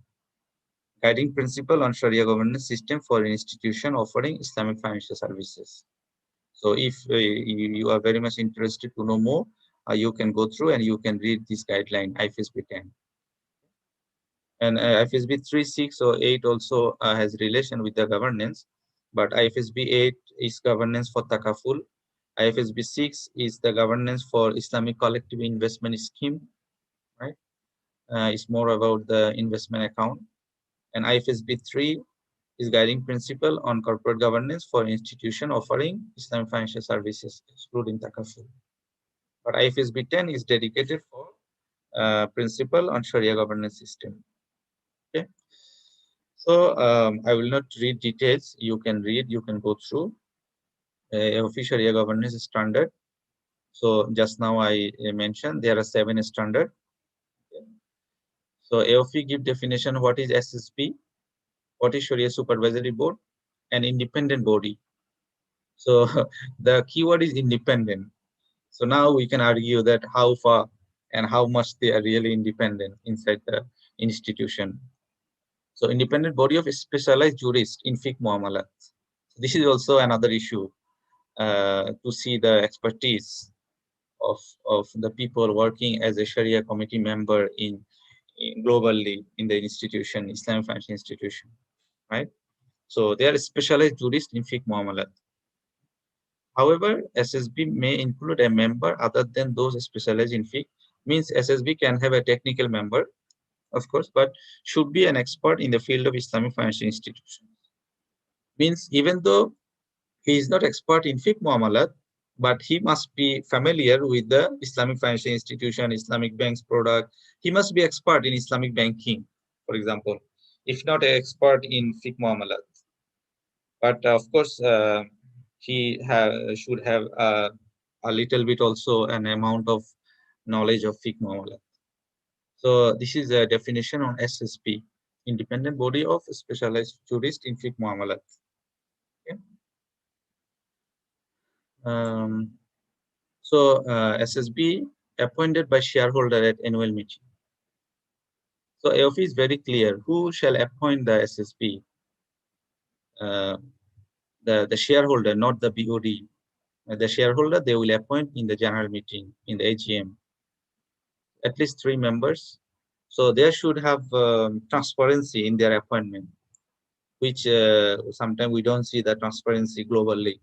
guiding principle on Sharia governance system for an institution offering Islamic financial services. So if you are very much interested to know more, you can go through and you can read this guideline, IFSB 10. And IFSB 3, 6, or 8 also has relation with the governance, but IFSB 8 is governance for takaful. IFSB 6 is the governance for Islamic collective investment scheme, right? It's more about the investment account. And IFSB 3 is guiding principle on corporate governance for institution offering Islamic financial services, excluding takaful. But IFSB 10 is dedicated for principle on Sharia governance system. Okay. So I will not read details. You can read, you can go through official Sharia governance standard. So just now I mentioned there are 7 standard. So AOF give definition what is SSB, what is Sharia Supervisory Board, an independent body. So the keyword is independent. So now we can argue that how far and how much they are really independent inside the institution. So independent body of specialized jurists in fiqh muamalat. This is also another issue to see the expertise of the people working as a Sharia committee member in globally in the institution, Islamic financial institution, right? So they are specialized jurists in fiqh muamalat. However, SSB may include a member other than those specialized in fiqh. Means SSB can have a technical member, of course, but should be an expert in the field of Islamic financial institutions. Means even though he is not expert in fiqh muamalat, but he must be familiar with the Islamic financial institution, Islamic banks product. He must be expert in Islamic banking, for example, if not an expert in fiqh muamalat. But of course, should have a little bit also an amount of knowledge of fiqh muamalat. So this is a definition on SSP, independent body of specialized jurist in fiqh muamalat. Okay. Um, SSB appointed by shareholder at annual meeting. So Eof is very clear who shall appoint the SSB. Uh, the shareholder, not the BOD. The shareholder they will appoint in the general meeting in the AGM. At least 3 members. So they should have transparency in their appointment, which sometimes we don't see the transparency globally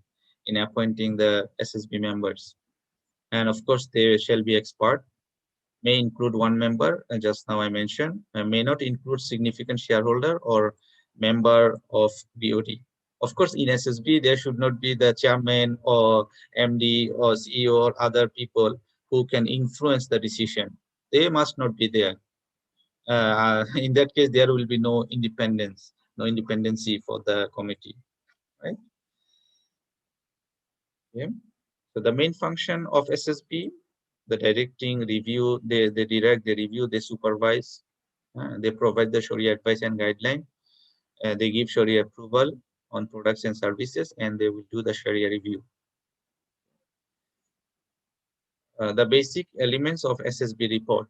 in appointing the SSB members. And of course, they shall be expert, may include 1 member, just now I mentioned, may not include significant shareholder or member of BOD. Of course, in SSB, there should not be the chairman or MD or CEO or other people who can influence the decision. They must not be there. In that case, there will be no independence, no independency for the committee, right? Yeah. So the main function of SSB, the directing, review, they direct, they review, they supervise, they provide the Sharia advice and guideline, they give Sharia approval on products and services, and they will do the Sharia review. The basic elements of SSB report.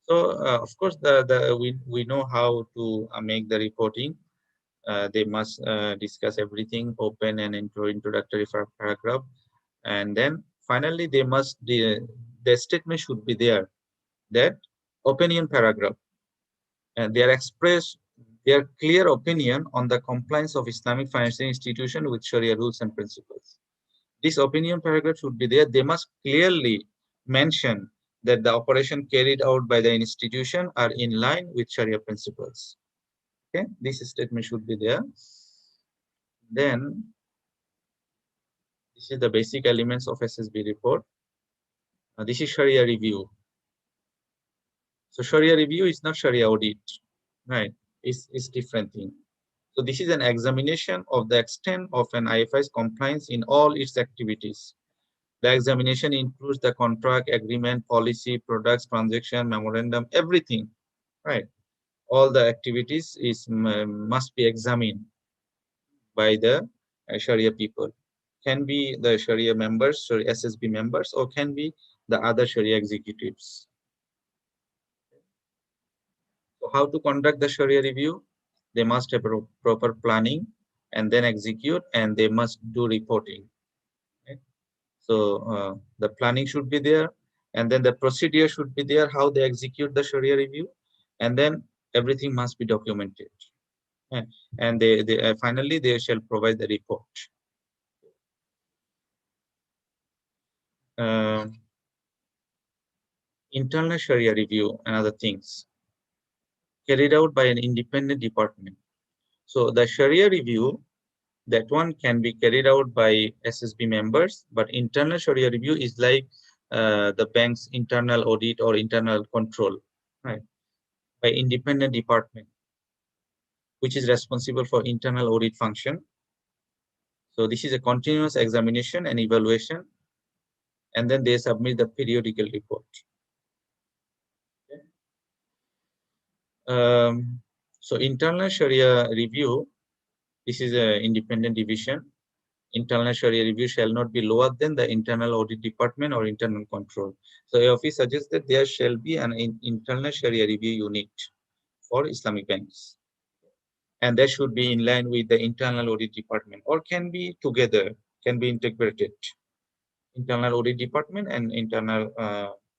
So, of course, we know how to make the reporting. They must discuss everything, open and introductory paragraph, and then finally the statement should be there that opinion paragraph, and they are expressed their clear opinion on the compliance of Islamic financial institution with Sharia rules and principles. This opinion paragraph should be there. They must clearly mention that the operation carried out by the institution are in line with Sharia principles. Okay, this statement should be there. Then this is the basic elements of SSB report. This is Sharia review. So Sharia review is not Sharia audit, right? It's different thing. So this is an examination of the extent of an IFI's compliance in all its activities. The examination includes the contract, agreement, policy, products, transaction, memorandum, everything, right? All the activities must be examined by the Sharia people. Can be the Sharia members, Sharia SSB members, or can be the other Sharia executives. So how to conduct the Sharia review? They must have proper planning and then execute, and they must do reporting. Right? So the planning should be there, and then the procedure should be there, how they execute the Sharia review, and then everything must be documented. Right? And they finally they shall provide the report. Uh, Internal Sharia review and other things carried out by an independent department. So the Sharia review, that one can be carried out by SSB members, but internal Sharia review is like the bank's internal audit or internal control, right? By independent department, which is responsible for internal audit function. So this is a continuous examination and evaluation, and then they submit the periodical report. Okay. So internal Sharia review, this is an independent division. Internal Sharia review shall not be lower than the internal audit department or internal control. So AOF suggests that there shall be an internal Sharia review unit for Islamic banks. And that should be in line with the internal audit department, or can be together, can be integrated. Internal audit department and internal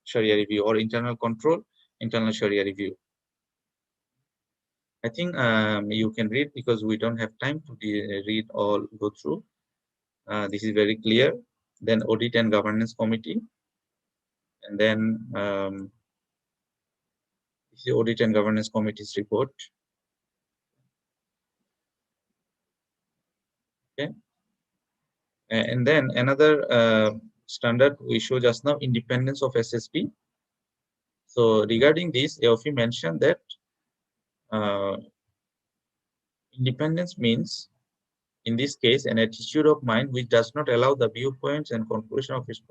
Sharia review, or internal control, internal Sharia review. I think you can read, because we don't have time to read all, go through. This is very clear. Then audit and governance committee, and then this is audit and governance committee's report. Okay, and then another standard we show just now, independence of SSP. So regarding this, Eof mentioned that uh, independence means, in this case, an attitude of mind which does not allow the viewpoints and conclusion of its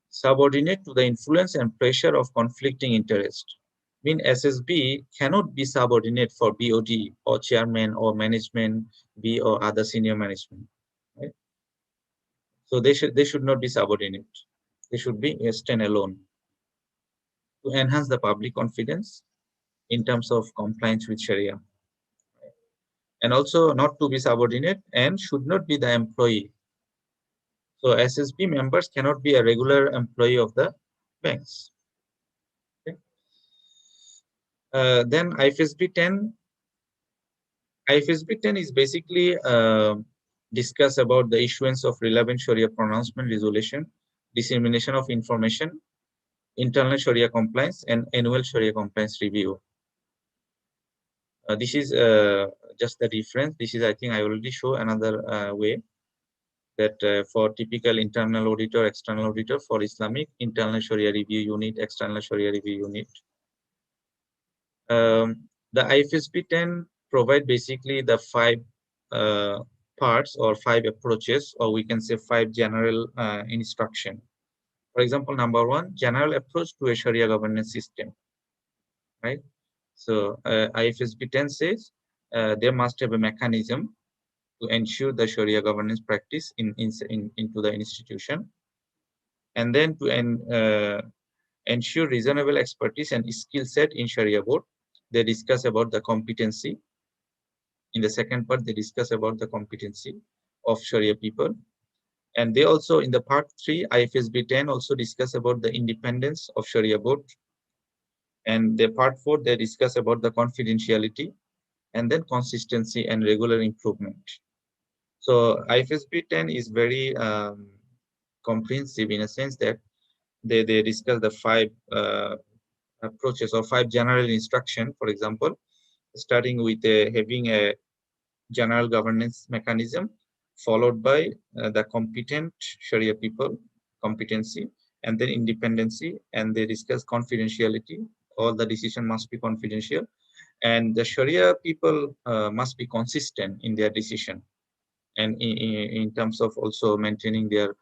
subordinate to the influence and pressure of conflicting interest. Mean SSB cannot be subordinate for BOD or chairman or management B or other senior management. Right? So they should not be subordinate. They should be stand alone to enhance the public confidence in terms of compliance with Sharia. And also not to be subordinate, and should not be the employee. So SSB members cannot be a regular employee of the banks. Okay. Then IFSB 10. IFSB 10 is basically discuss about the issuance of relevant Sharia pronouncement resolution, dissemination of information, internal Sharia compliance, and annual Sharia compliance review. This is just the difference. This is, I think, I already show another way that for typical internal auditor, external auditor, for Islamic, internal Sharia review unit, external Sharia review unit. The IFSP 10 provide basically the 5 parts or 5 approaches, or we can say 5 general instruction. For example, number 1, general approach to a Sharia governance system, right? So IFSP 10 says there must have a mechanism to ensure the Sharia governance practice into the institution, and then to ensure reasonable expertise and skill set in Sharia board. They discuss about the competency. In the second part, they discuss about the competency of Sharia people. And they also, in the part 3, IFSB 10 also discuss about the independence of Sharia board. And the part 4, they discuss about the confidentiality, and then consistency and regular improvement. So IFSB 10 is very comprehensive, in a sense that they discuss the 5 approaches or 5 general instruction. For example, starting with having a general governance mechanism, followed by the competent Sharia people competency, and then independency, and they discuss confidentiality. All the decision must be confidential, and the Sharia people must be consistent in their decision, and in terms of also maintaining their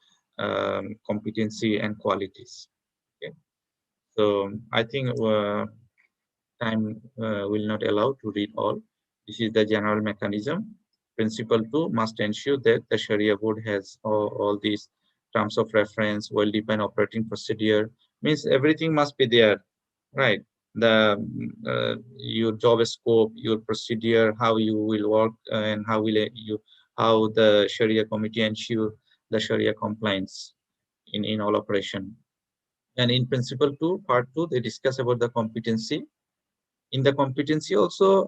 competency and qualities. Okay. So I think time will not allow to read all. This is the general mechanism. Principle 2 must ensure that the Sharia board has all these terms of reference, well-defined operating procedure. Means everything must be there, right? The your job scope, your procedure, how you will work, and how the Sharia committee ensure the Sharia compliance in all operation. And in principle 2, part 2, they discuss about the competency. In the competency also,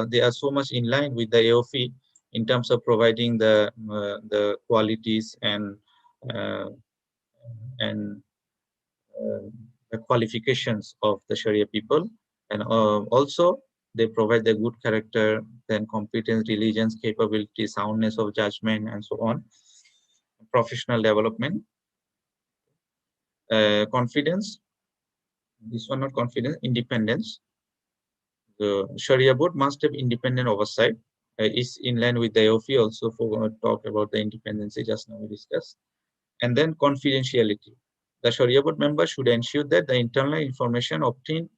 they are so much in line with the AOF in terms of providing the qualities uh, and the qualifications of the Sharia people, and also they provide the good character, then competence, diligence, capability, soundness of judgment, and so on. Professional development, confidence. This one not confidence, independence. The Sharia board must have independent oversight. Is in line with the AOF also for talk about the independency just now we discussed. And then confidentiality. The Sharia board member should ensure that the internal information obtained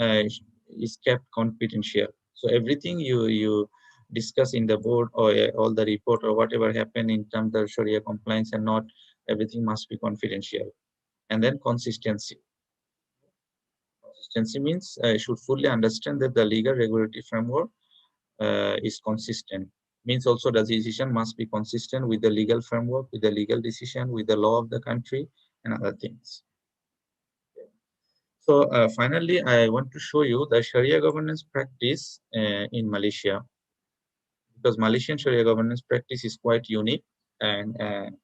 uh, is kept confidential. So everything you discuss in the board, or all the report or whatever happened in terms of Sharia compliance and not, everything must be confidential. And then consistency. Consistency means should fully understand that the legal regulatory framework is consistent. Means also the decision must be consistent with the legal framework, with the legal decision, with the law of the country, and other things. So finally, I want to show you the Sharia governance practice in Malaysia, because Malaysian Sharia governance practice is quite unique, and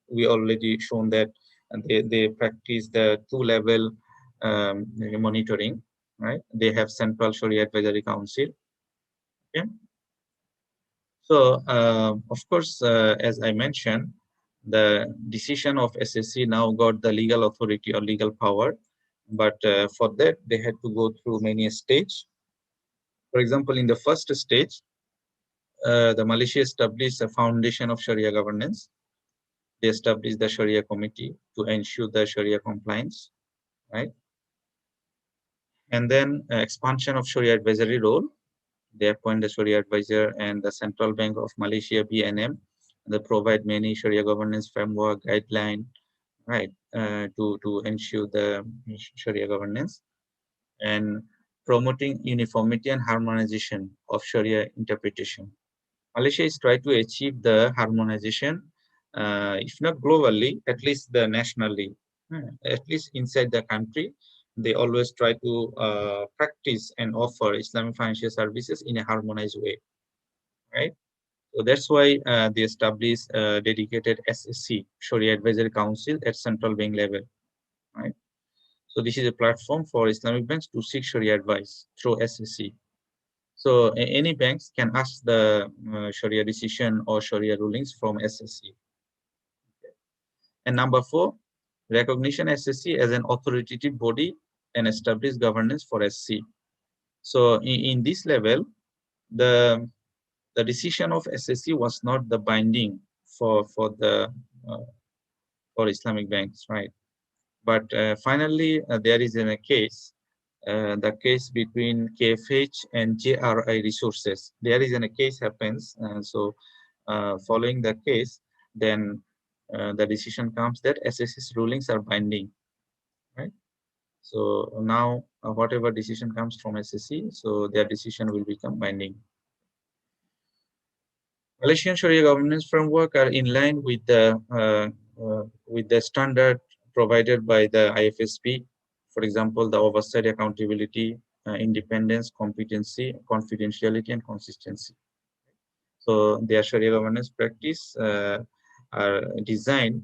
we already shown that they practice the two-level monitoring, right? They have Central Sharia Advisory Council. Okay. So, of course, as I mentioned, the decision of SSC now got the legal authority or legal power, but for that they had to go through many stages. For example, in the first stage, the Malaysia established a foundation of Sharia governance. They established the Sharia Committee to ensure the Sharia compliance, right? And then expansion of Sharia advisory role. They appoint the Sharia advisor and the Central Bank of Malaysia (BNM). They provide many Sharia governance framework guideline, right, to ensure the Sharia governance, and promoting uniformity and harmonization of Sharia interpretation. Malaysia is trying to achieve the harmonization, if not globally, at least the nationally, at least inside the country. They always try to practice and offer Islamic financial services in a harmonized way, right? So that's why they established a dedicated SSC, Sharia Advisory Council, at central bank level, right? So this is a platform for Islamic banks to seek Sharia advice through SSC. So any banks can ask the Sharia decision or Sharia rulings from SSC. And number four, recognition SSC as an authoritative body and establish governance for SC. So in this level, the decision of SSC was not the binding for the for Islamic banks, right? But finally, there is a case, the case between KFH and JRI resources. There is a case happens, so following the case, then the decision comes that SSC's rulings are binding, right? So now whatever decision comes from SSC, so their decision will become binding. Malaysian Sharia governance framework are in line with the standard provided by the IFSP. For example, the oversight, accountability, independence, competency, confidentiality, and consistency. So their Sharia governance practice are designed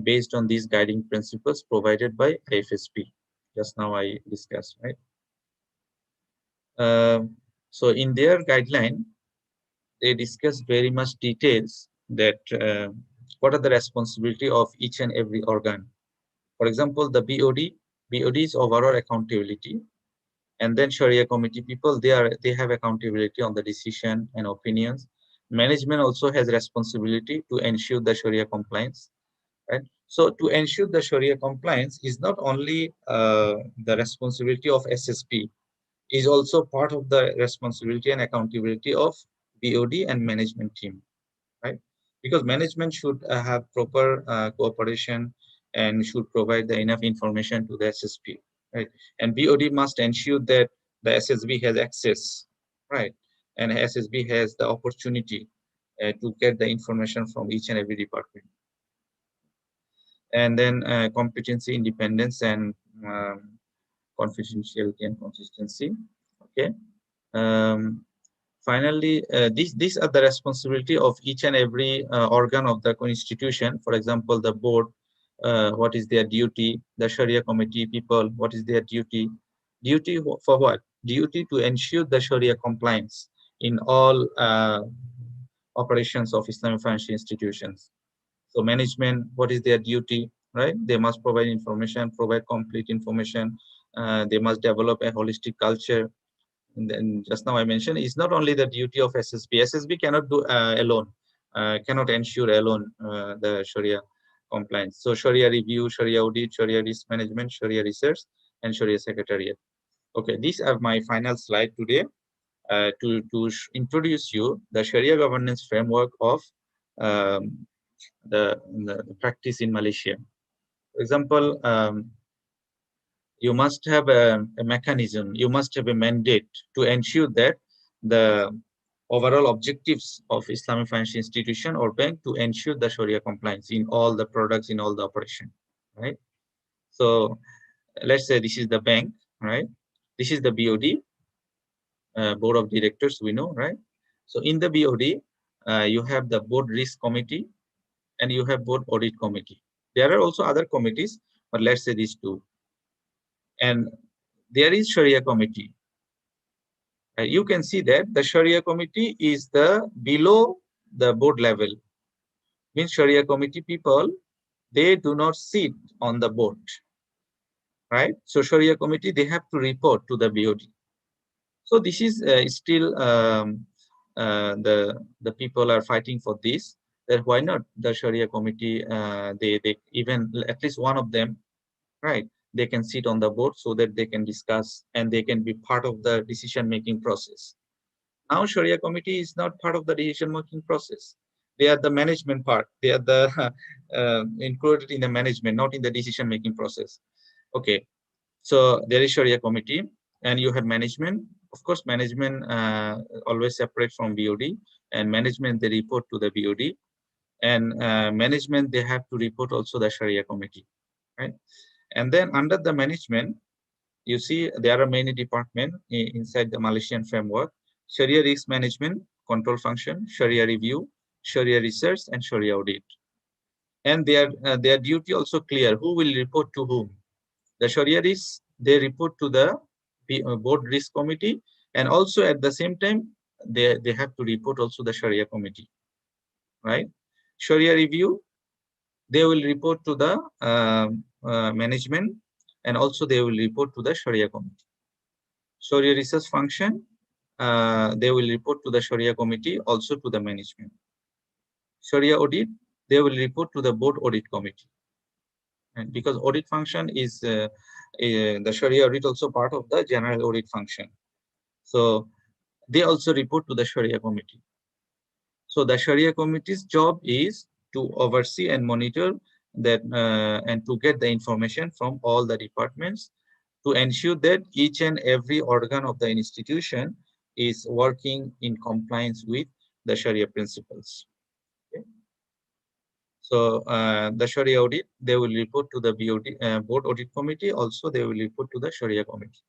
based on these guiding principles provided by IFSP. Just now I discussed, right? So in their guideline, they discuss very much details that what are the responsibility of each and every organ. For example, the BOD is overall accountability, and then Sharia committee people, they have accountability on the decision and opinions. Management also has responsibility to ensure the Sharia compliance, right? So to ensure the Sharia compliance is not only the responsibility of SSP, is also part of the responsibility and accountability of BOD and management team, right? Because management should have proper cooperation and should provide the enough information to the SSP, right? And BOD must ensure that the SSB has access, right? And SSB has the opportunity to get the information from each and every department. And then competency, independence, and confidentiality and consistency. Okay. Um, Finally, these are the responsibility of each and every organ of the institution. For example, the board, what is their duty? The Sharia committee people, what is their duty? Duty for what? Duty to ensure the Sharia compliance in all operations of Islamic financial institutions. So management, what is their duty, right? They must provide information, provide complete information. They must develop a holistic culture. And then just now I mentioned, it's not only the duty of SSB. SSB cannot do alone, cannot ensure alone the Sharia compliance. So Sharia review, Sharia audit, Sharia risk management, Sharia research, and Sharia secretariat. Okay, these are my final slide today to introduce you the Sharia governance framework of um, the practice in Malaysia. For example, you must have a mechanism, you must have a mandate to ensure that the overall objectives of Islamic financial institution or bank to ensure the Sharia compliance in all the products, in all the operation, right? So let's say this is the bank, right? This is the BOD, board of directors, we know, right? So in the BOD, you have the board risk committee and you have board audit committee. There are also other committees, but let's say these two. And there is Sharia committee. You can see that the Sharia committee is the below the board level. Means Sharia committee people, they do not sit on the board, right? So Sharia committee, they have to report to the BOD. So this is still the people are fighting for this. That why not the Sharia committee? They even at least one of them, right? They can sit on the board so that they can discuss and they can be part of the decision making process. Now Sharia committee is not part of the decision making process. They are the management part. They are the included in the management, not in the decision making process. Okay, so there is Sharia committee, and you have management. Of course, management always separate from BOD, and management they report to the BOD, and management they have to report also the Sharia committee, right? And then under the management, you see there are many departments inside the Malaysian framework: Sharia risk management, control function, Sharia review, Sharia research, and Sharia audit. And their duty also clear: who will report to whom. The Sharia risk, they report to the board risk committee, and also at the same time, they have to report also the Sharia committee, right? Sharia review, they will report to the management, and also they will report to the Sharia committee. Sharia research function, they will report to the Sharia committee, also to the management. Sharia audit, they will report to the board audit committee. And because audit function is the Sharia audit also part of the general audit function. So they also report to the Sharia committee. So the Sharia committee's job is to oversee and monitor that and to get the information from all the departments to ensure that each and every organ of the institution is working in compliance with the Sharia principles. Okay. So the Sharia audit, they will report to the BOD, board audit committee. Also, they will report to the Sharia committee.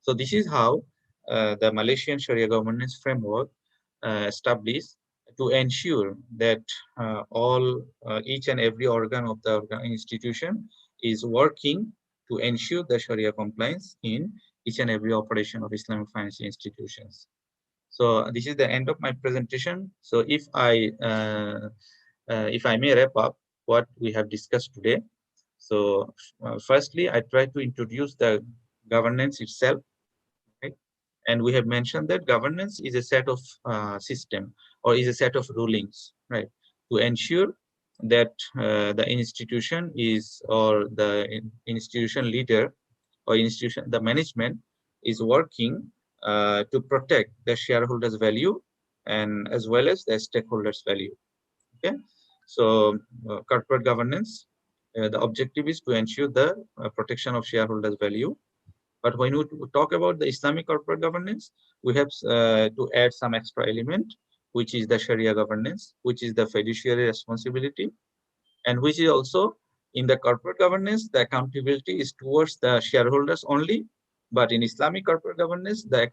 So this is how the Malaysian Sharia governance framework established to ensure that each and every organ of the institution is working to ensure the Sharia compliance in each and every operation of Islamic financial institutions. So this is the end of my presentation. So if I may wrap up what we have discussed today. So firstly, I try to introduce the governance itself, right? And we have mentioned that governance is a set of system or is a set of rulings, right? To ensure that the institution is or the institution leader or institution, the management is working to protect the shareholders' value and as well as the stakeholders' value. Okay, so corporate governance, the objective is to ensure the protection of shareholders' value. But when we talk about the Islamic corporate governance, we have to add some extra element, which is the Sharia governance, which is the fiduciary responsibility, and which is also in the corporate governance, the accountability is towards the shareholders only. But in Islamic corporate governance, the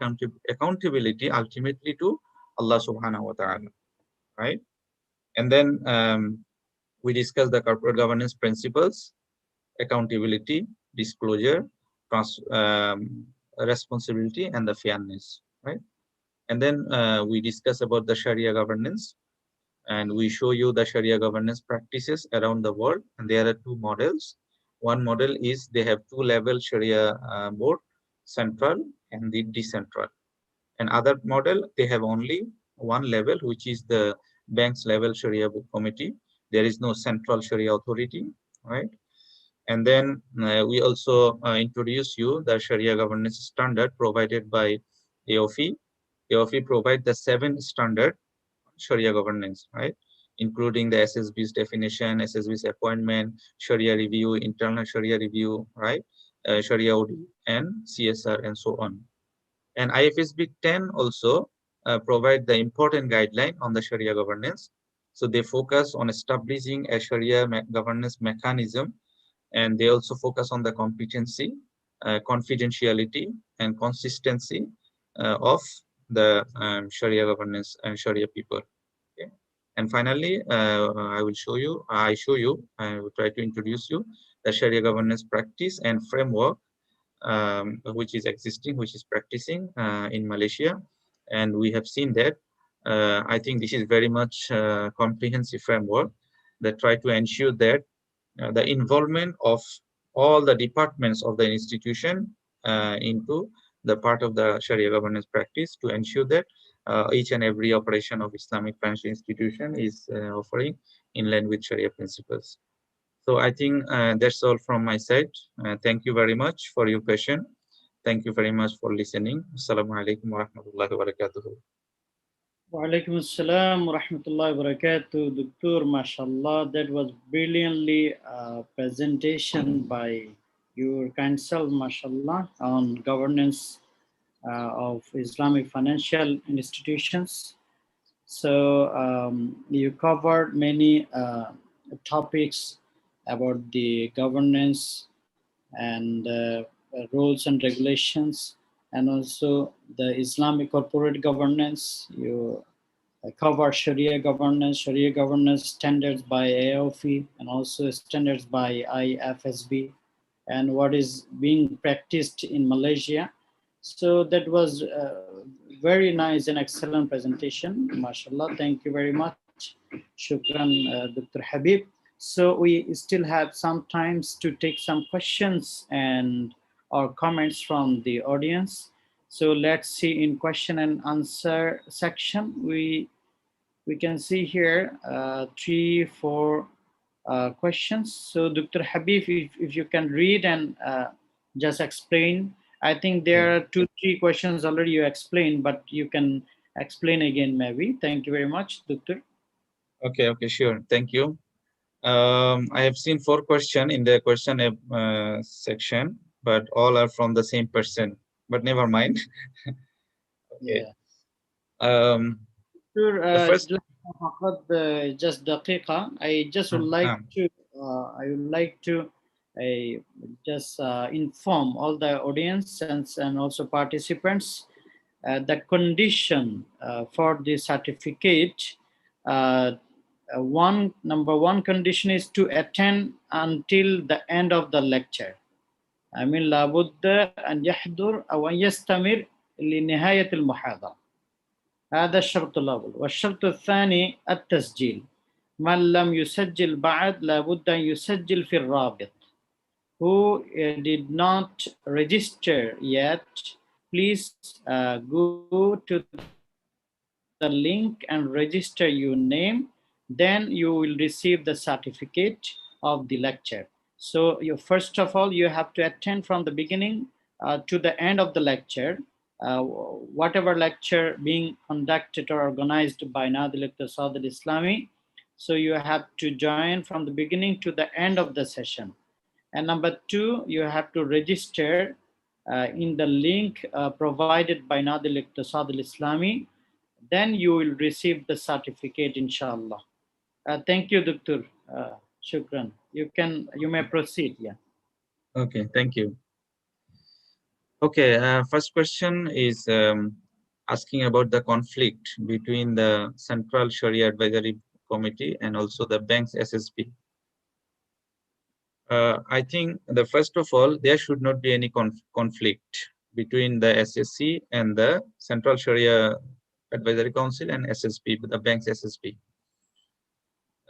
accountability ultimately to Allah subhanahu wa ta'ala, right? And then we discuss the corporate governance principles: accountability, disclosure, responsibility, and the fairness, right? And then we discuss about the Sharia governance, and we show you the Sharia governance practices around the world. And there are two models. One model is they have two-level Sharia board, central and the decentral. And other model, they have only one level, which is the bank's level Sharia committee. There is no central Sharia authority, right? And then we also introduce you the Sharia governance standard provided by Eof. Eof provide the 7 standard Sharia governance, right? Including the SSB's definition, SSB's appointment, Sharia review, internal Sharia review, right? Sharia audit, and CSR, and so on. And IFSB 10 also provide the important guideline on the Sharia governance. So they focus on establishing a Sharia governance mechanism, and they also focus on the competency, confidentiality, and consistency of the Sharia governance and Sharia people. Okay. And finally, I will try to introduce you the Sharia governance practice and framework, which is existing, which is practicing in Malaysia. And we have seen that. I think this is very much comprehensive framework that try to ensure that the involvement of all the departments of the institution into the part of the Sharia governance practice, to ensure that each and every operation of Islamic financial institution is offering in line with Sharia principles. So I think that's all from my side. Thank you very much for your question. Thank you very much for listening. Assalamu alaikum wa rahmatullahi wa barakatuh. Walaikum assalam wa rahmatullahi wa barakatuh. Doctor, mashallah, that was brilliantly presentation by your kind self, mashallah, on governance of Islamic financial institutions. So you covered many topics about the governance and rules and regulations, and also the Islamic corporate governance. You cover Sharia governance standards by AOF, and also standards by IFSB, and what is being practiced in Malaysia. So that was very nice and excellent presentation. MashaAllah. Thank you very much. Shukran, Dr. Habib. So we still have some times to take some questions and or comments from the audience. So let's see in question and answer section. We can see here 3, 4 questions. So Dr. Habib, if you can read and just explain. I think there are 2, 3 questions already you explained, but you can explain again maybe. Thank you very much, Doctor. Okay, sure. Thank you. I have seen 4 questions in the question section, but all are from the same person. But never mind. Okay. Yeah. Um, Sure. the first. Just daqiqa. I just would like Um, to just inform all the audience and also participants the condition for the certificate. Number one condition is to attend until the end of the lecture. I mean لابد أن يحضر أو أن يستمر لنهاية المحاضرة. هذا الشرط الأول. والشرط الثاني التسجيل. من لم يسجل بعد لابد أن يسجل في الرابط. Who did not register yet, please go to the link and register your name. Then you will receive the certificate of the lecture. So first of all, you have to attend from the beginning to the end of the lecture. Whatever lecture being conducted or organized by Nadil Iqtisad al-Islami. So you have to join from the beginning to the end of the session. And number 2, you have to register in the link provided by Nadil Iqtisad al-Islami. Then you will receive the certificate, inshallah. Thank you, Doctor. Shukran. You may proceed. Yeah. okay, thank you. Okay, first question is asking about the conflict between the Central Sharia Advisory Committee and also the bank's SSP. I think the first of all, there should not be any conflict between the SSC and the Central Sharia Advisory Council and SSP, the bank's SSP.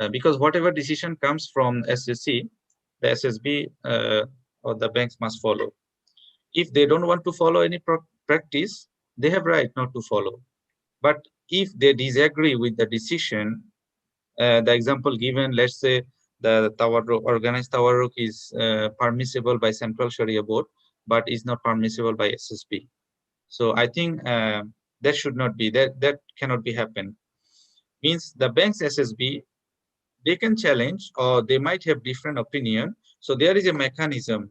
Because whatever decision comes from SSC, the SSB or the banks must follow. If they don't want to follow any practice, they have right not to follow. But if they disagree with the decision, the example given, let's say the organized tawarruk is permissible by Central Sharia Board, but is not permissible by SSB. So I think that should not be, that cannot be happen. Means the bank's SSB, they can challenge or they might have different opinion. So there is a mechanism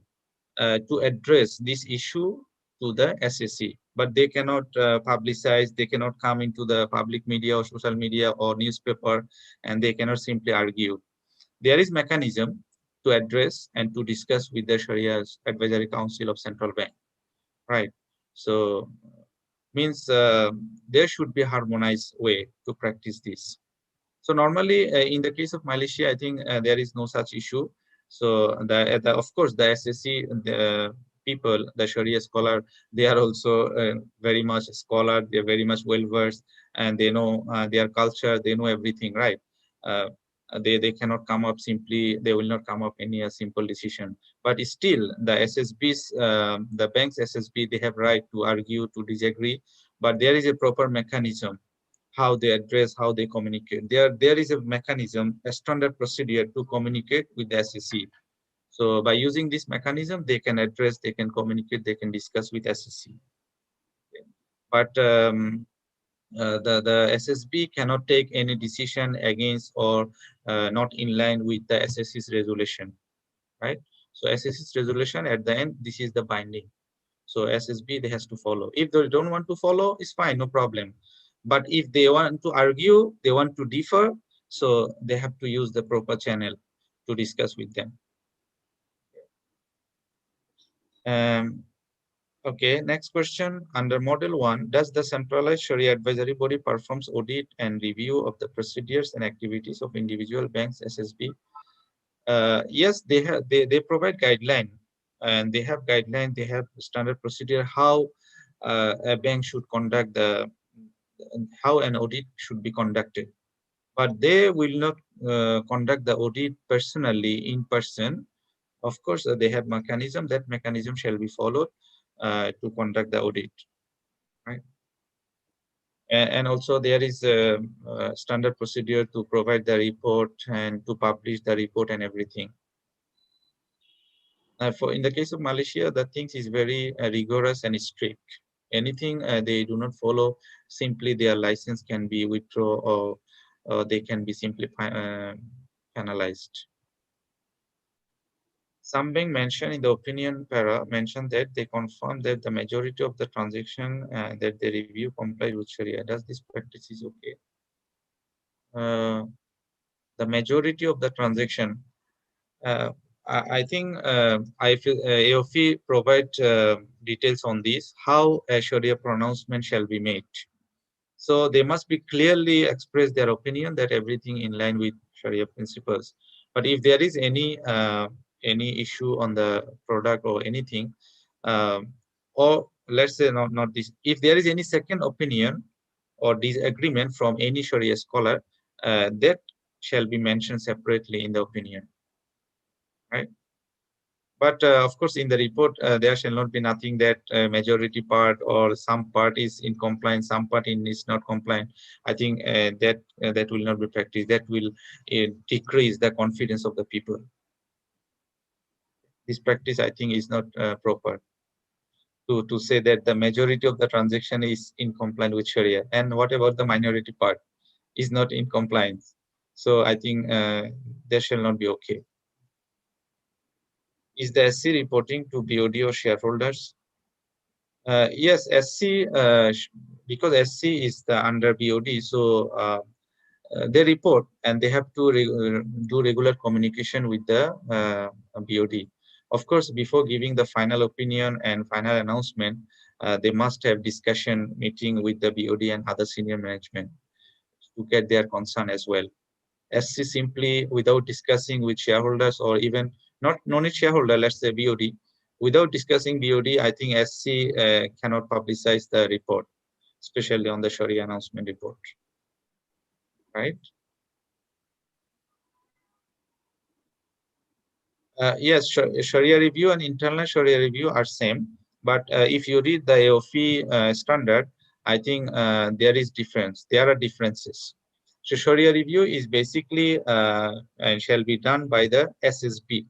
to address this issue to the SSC, but they cannot publicize, they cannot come into the public media or social media or newspaper, and they cannot simply argue. There is mechanism to address and to discuss with the Sharia Advisory Council of Central Bank, right? So means there should be a harmonized way to practice this. So normally, in the case of Malaysia, I think there is no such issue. So of course, the SSC, the people, the Sharia scholar, they are also very much scholar. They are very much well versed, and they know their culture. They know everything, right? Uh, they cannot come up simply. They will not come up any simple decision. But still, the SSBs, the banks SSB, they have right to argue, to disagree. But there is a proper mechanism how they address, how they communicate. There is a mechanism, a standard procedure to communicate with the SEC. So by using this mechanism, they can address, they can communicate, they can discuss with SEC. But the SSB cannot take any decision against or not in line with the SSC's resolution, right? So SSC's resolution at the end, this is the binding. So SSB, they has to follow. If they don't want to follow, it's fine, no problem. But if they want to argue, they want to differ, so they have to use the proper channel to discuss with them. Um, okay, next question. Under Model 1, does the centralized Sharia advisory body performs audit and review of the procedures and activities of individual banks, SSB? Yes, they provide guideline, and they have guideline, they have standard procedure how a bank should conduct how an audit should be conducted. But they will not conduct the audit personally in person. Of course, they have mechanism. That mechanism shall be followed to conduct the audit, right? And also there is a standard procedure to provide the report and to publish the report and everything. For in the case of Malaysia, the things is very rigorous and strict. Anything they do not follow, simply their license can be withdrawn, or they can be simply penalized. Some bank mentioned in the opinion para mentioned that they confirm that the majority of the transaction that they review comply with Sharia. Does this practice is okay? Uh, the majority of the transaction. Uh, I think I feel AOFI provide details on this, how a Sharia pronouncement shall be made. So they must be clearly express their opinion that everything in line with Sharia principles. But if there is any issue on the product or anything, or let's say not this, if there is any second opinion or disagreement from any Sharia scholar, that shall be mentioned separately in the opinion, right? But of course, in the report, there shall not be nothing that majority part or some part is in compliance, some part is not compliant. I think that will not be practiced. That will decrease the confidence of the people. This practice, I think, is not proper to say that the majority of the transaction is in compliance with Sharia. And what about the minority part is not in compliance? So I think that shall not be okay. Is the SC reporting to BOD or shareholders? Yes, SC, because SC is the under BOD, so they report and they have to do regular communication with the BOD. Of course, before giving the final opinion and final announcement, they must have discussion meeting with the BOD and other senior management to get their concern as well. SC simply without discussing with shareholders or even not non shareholder, let's say BOD, without discussing BOD, I think SC cannot publicize the report, especially on the Sharia announcement report, right? Yes, Sharia review and internal Sharia review are same, but if you read the AOFI standard, I think there is difference. There are differences. So Sharia review is basically and shall be done by the SSB,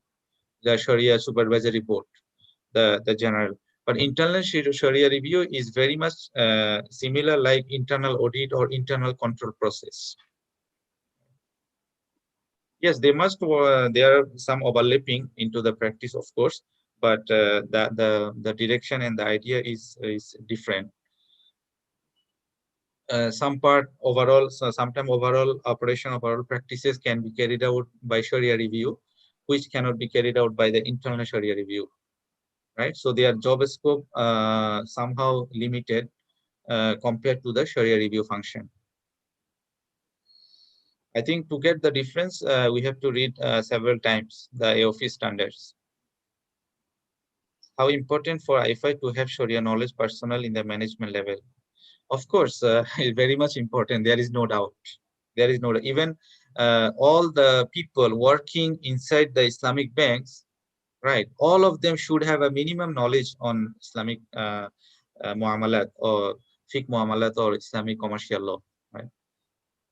the Sharia Supervisory Board, the general. But internal Sharia review is very much similar like internal audit or internal control process. Yes, they must. There are some overlapping into the practice, of course, but the direction and the idea is different. Some part overall, so sometimes overall operation of overall practices can be carried out by Sharia review, which cannot be carried out by the internal Sharia review, right? So their job scope somehow limited compared to the Sharia review function. I think to get the difference, we have to read several times the Eof standards. How important for IFI to have Sharia knowledge personnel in the management level? Of course, it's very much important. There is no doubt. There is no doubt. Even all the people working inside the Islamic banks, right? All of them should have a minimum knowledge on Islamic muamalat or fiqh muamalat or Islamic commercial law, right?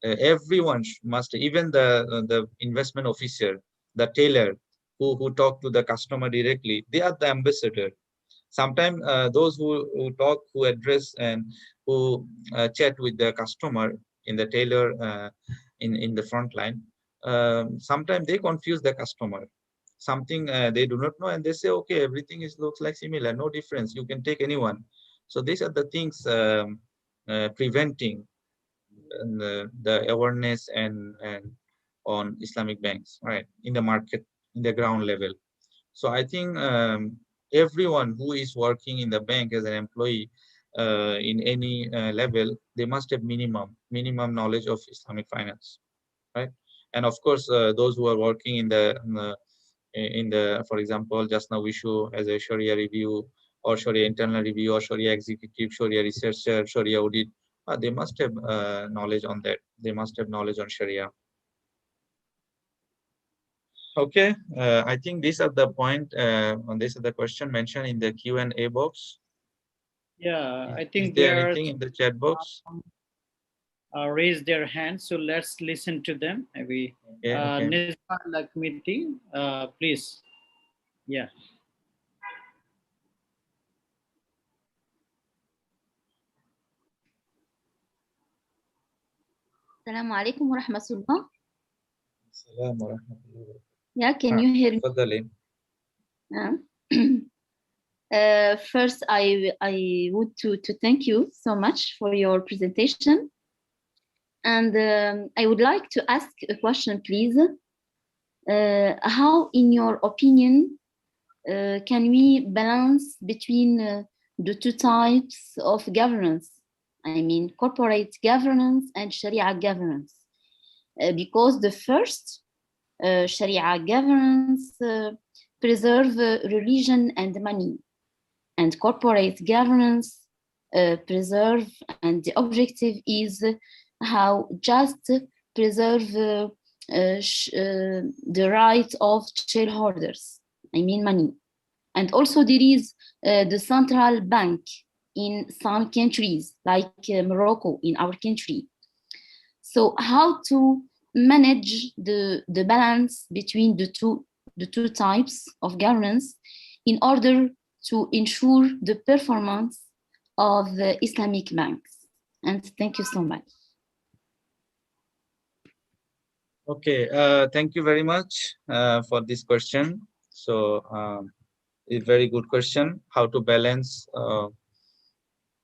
Everyone must, even the investment officer, the tailor who talk to the customer directly, they are the ambassador. Sometimes those who talk, who address, and who chat with the customer in the tailor in the front line, sometimes they confuse the customer. Something they do not know, and they say, okay, everything is looks like similar, no difference. You can take anyone. So these are the things preventing the awareness and on Islamic banks, right, in the market, in the ground level. So I think everyone who is working in the bank as an employee in any level, they must have minimum knowledge of Islamic finance, right? And of course, those who are working in the, for example, just now we show as a Sharia review or Sharia internal review or Sharia executive, Sharia researcher, Sharia audit, they must have knowledge on that. They must have knowledge on Sharia. Okay, I think these are the point on this is the question mentioned in the Q&A box. Yeah, I Is think there there are anything in the chat box? raised their hands, so let's listen to them. Maybe Okay, okay. Nizma Committee, please. Yeah. السلام عليكم ورحمة الله. السلام ورحمة الله وبركاته. Yeah, can you hear me? تفضلي. First, I would to thank you so much for your presentation. And I would like to ask a question, please. How, in your opinion, can we balance between the two types of governance? I mean, corporate governance and Sharia governance. Because the first, Sharia governance, preserve religion and money, and corporate governance preserve, and the objective is how just preserve the right of shareholders, I mean money. And also there is the central bank in some countries like Morocco in our country. So how to manage the balance between the two types of governance in order to ensure the performance of the Islamic banks? And thank you so much. Okay, thank you very much for this question. So a very good question, how to balance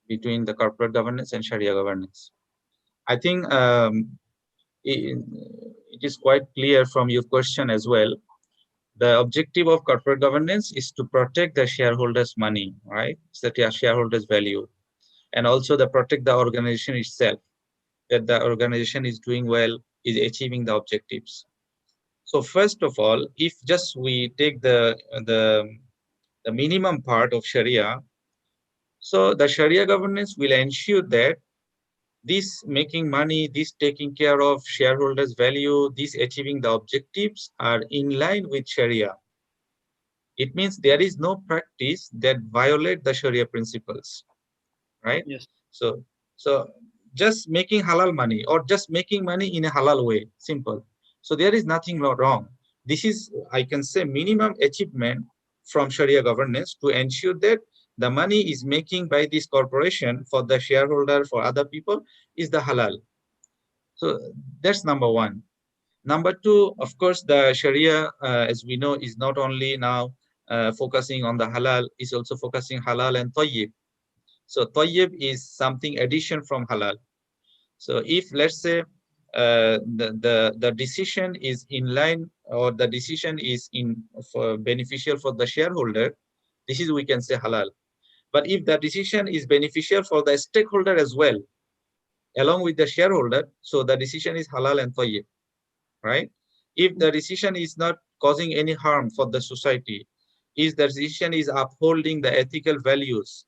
between the corporate governance and Sharia governance. I think it is quite clear from your question as well. The objective of corporate governance is to protect the shareholders' money, right? So the shareholders' value, and also to protect the organization itself, that the organization is doing well, is achieving the objectives. So first of all, if just we take the minimum part of Sharia, so the Sharia governance will ensure that this making money, this taking care of shareholders' value, this achieving the objectives are in line with Sharia. It means there is no practice that violate the Sharia principles, right? Yes. So just making halal money or just making money in a halal way, simple. So there is nothing wrong. This is, I can say, minimum achievement from Sharia governance to ensure that the money is making by this corporation for the shareholder, for other people, is the halal. So that's number one. Number two, of course, the Sharia, as we know, is not only now focusing on the halal is also focusing halal and tayyib. So tayyib is something addition from halal. So if let's say the decision is in line, or the decision is for beneficial for the shareholder, this is, we can say, halal. But if the decision is beneficial for the stakeholder as well, along with the shareholder, so the decision is halal and tayyib, right? If the decision is not causing any harm for the society, if the decision is upholding the ethical values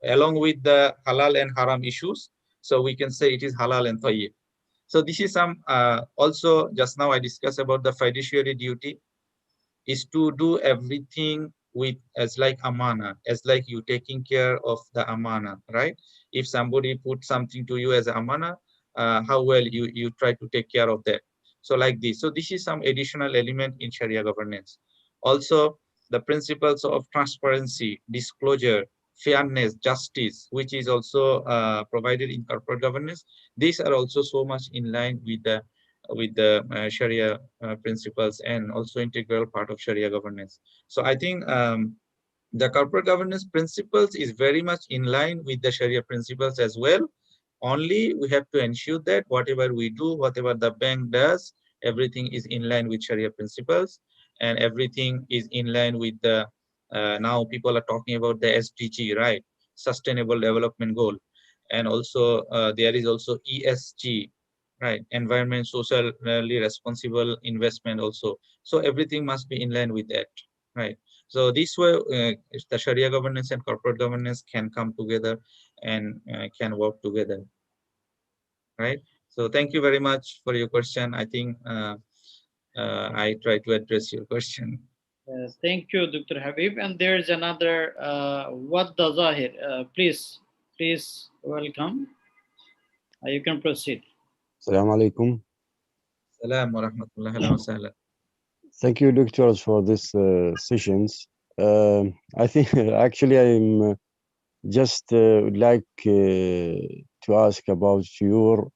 along with the halal and haram issues, so we can say it is halal and tayyib. So this is some, also just now I discussed about the fiduciary duty is to do everything with as like amana, as like you taking care of the amana, right? If somebody put something to you as amana, how well you try to take care of that. So like this. So this is some additional element in Sharia governance. Also, the principles of transparency, disclosure, fairness, justice, which is also provided in corporate governance. These are also so much in line with the Sharia principles, and also integral part of Sharia governance. So I think the corporate governance principles is very much in line with the Sharia principles as well. Only we have to ensure that whatever we do, whatever the bank does, everything is in line with Sharia principles, and everything is in line with the, now people are talking about the SDG, right? Sustainable Development Goal. And also there is also ESG, right? Environment, socially responsible investment also. So everything must be in line with that, right? So this way, the Sharia governance and corporate governance can come together and can work together, right? So thank you very much for your question. I think I try to address your question. Thank you, Dr. Habib. And there's another, what the Zahir. Please welcome. You can proceed. Assalamu alaikum. Salam wa rahmatullahi wa barakatuh. Thank you, doctors, for this sessions. I think actually I'm just would like to ask about your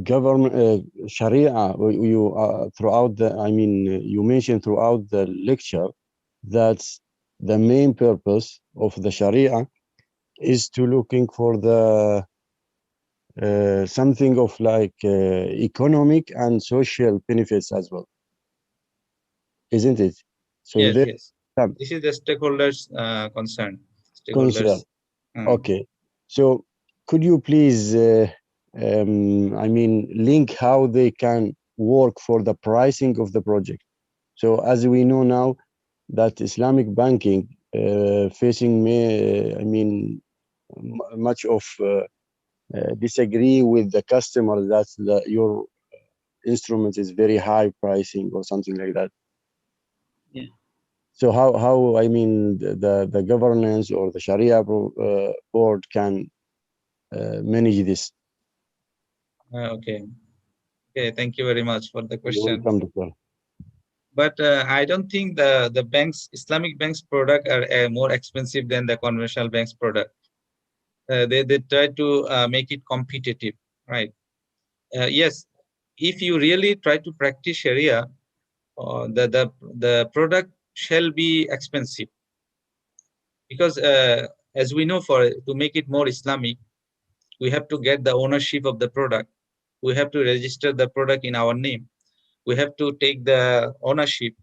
government Sharia. You throughout the, I mean, you mentioned throughout the lecture that the main purpose of the Sharia is to looking for the something of like economic and social benefits as well, isn't it? So Yes, there yes. some This is the stakeholders' concern. concern. Stakeholders. Okay. So could you please, I mean, link how they can work for the pricing of the project? So as we know now that Islamic banking facing, I mean, much of disagree with the customer that your instrument is very high pricing or something like that. Yeah. So how I mean the governance or the Sharia board can manage this? Okay. Okay. Thank you very much for the You're question. welcome, doctor. But I don't think the banks, Islamic banks product are more expensive than the conventional banks product. They try to make it competitive, right? Yes, if you really try to practice Sharia, the product shall be expensive, because as we know, for to make it more Islamic, we have to get the ownership of the product. We have to register the product in our name. We have to take the ownership.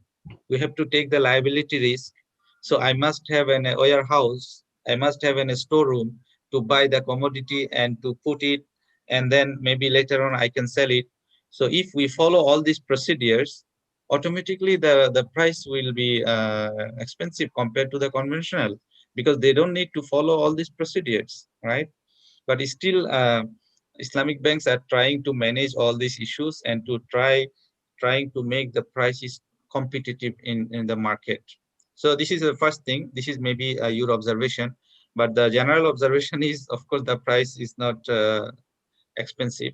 We have to take the liability risk. So I must have an warehouse. I must have a storeroom to buy the commodity and to put it, and then maybe later on I can sell it. So if we follow all these procedures, automatically the price will be expensive compared to the conventional, because they don't need to follow all these procedures, right? But still, Islamic banks are trying to manage all these issues and to trying to make the prices competitive in the market. So this is the first thing. This is maybe your observation, but the general observation is, of course, the price is not expensive.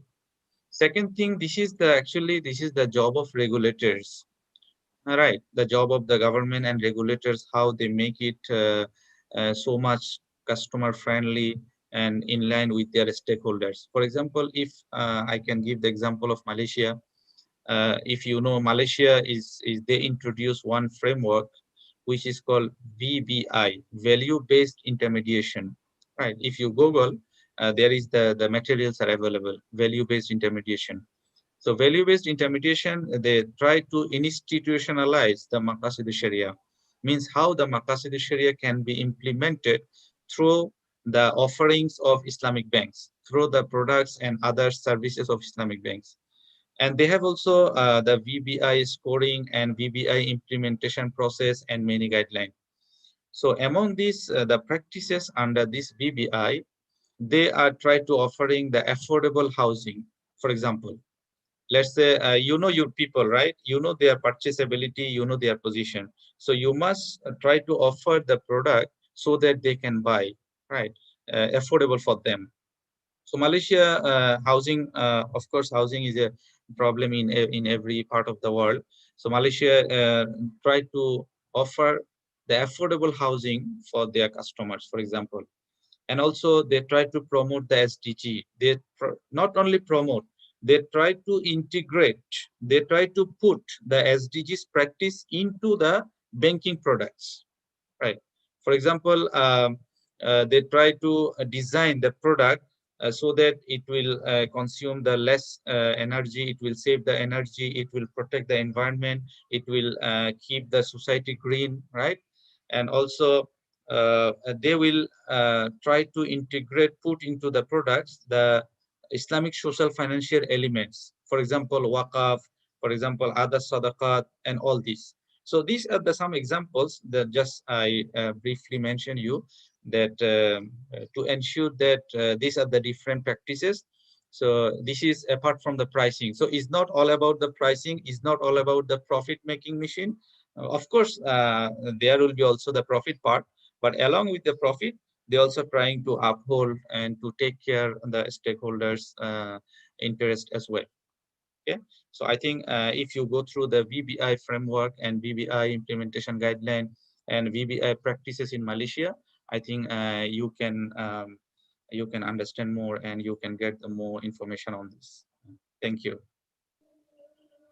Second thing, this is the job of regulators. All right, the job of the government and regulators, how they make it so much customer friendly and in line with their stakeholders. For example, if I can give the example of Malaysia, if you know, Malaysia they introduced one framework which is called VBI, value-based intermediation. Right? If you Google, there is the materials are available. Value-based intermediation. So value-based intermediation, they try to institutionalize the Maqasid Sharia, means how the Maqasid Sharia can be implemented through the offerings of Islamic banks, through the products and other services of Islamic banks. And they have also the VBI scoring and VBI implementation process and many guidelines. So among these, the practices under this VBI, they are trying to offering the affordable housing. For example, let's say you know your people, right? You know their purchasability, you know their position. So you must try to offer the product so that they can buy, right? Affordable for them. So Malaysia housing, of course, housing is a problem in every part of the world. So Malaysia try to offer the affordable housing for their customers, for example. And also they try to promote the SDG. They not only promote, they try to integrate, they try to put the SDGs practice into the banking products, right? For example, they try to design the product so that it will consume the less energy, it will save the energy, it will protect the environment, it will keep the society green, right? And also they will try to integrate, put into the products the Islamic social financial elements, for example, waqaf, for example, other sadaqat, and all this. So these are some examples that just I briefly mentioned you, that to ensure that these are the different practices. So this is apart from the pricing. So it's not all about the pricing, it's not all about the profit making machine. Of course, there will be also the profit part, but along with the profit, they also trying to uphold and to take care of the stakeholders' interest as well. Okay, so I think if you go through the VBI framework and VBI implementation guideline and VBI practices in Malaysia, I think you can understand more and you can get more information on this. Thank you.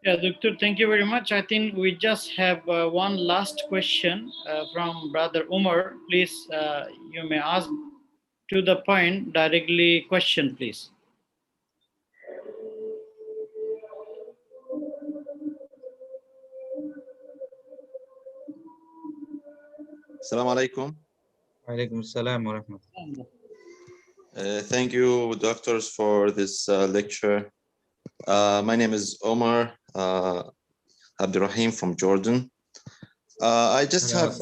Yeah, Doctor, thank you very much. I think we just have one last question from Brother Umar. Please, you may ask to the point directly question, please. Assalamu alaikum. Walaikum assalam wa rahmatullah. Thank you, doctors, for this lecture. My name is Omar Abdurrahim from Jordan. I just have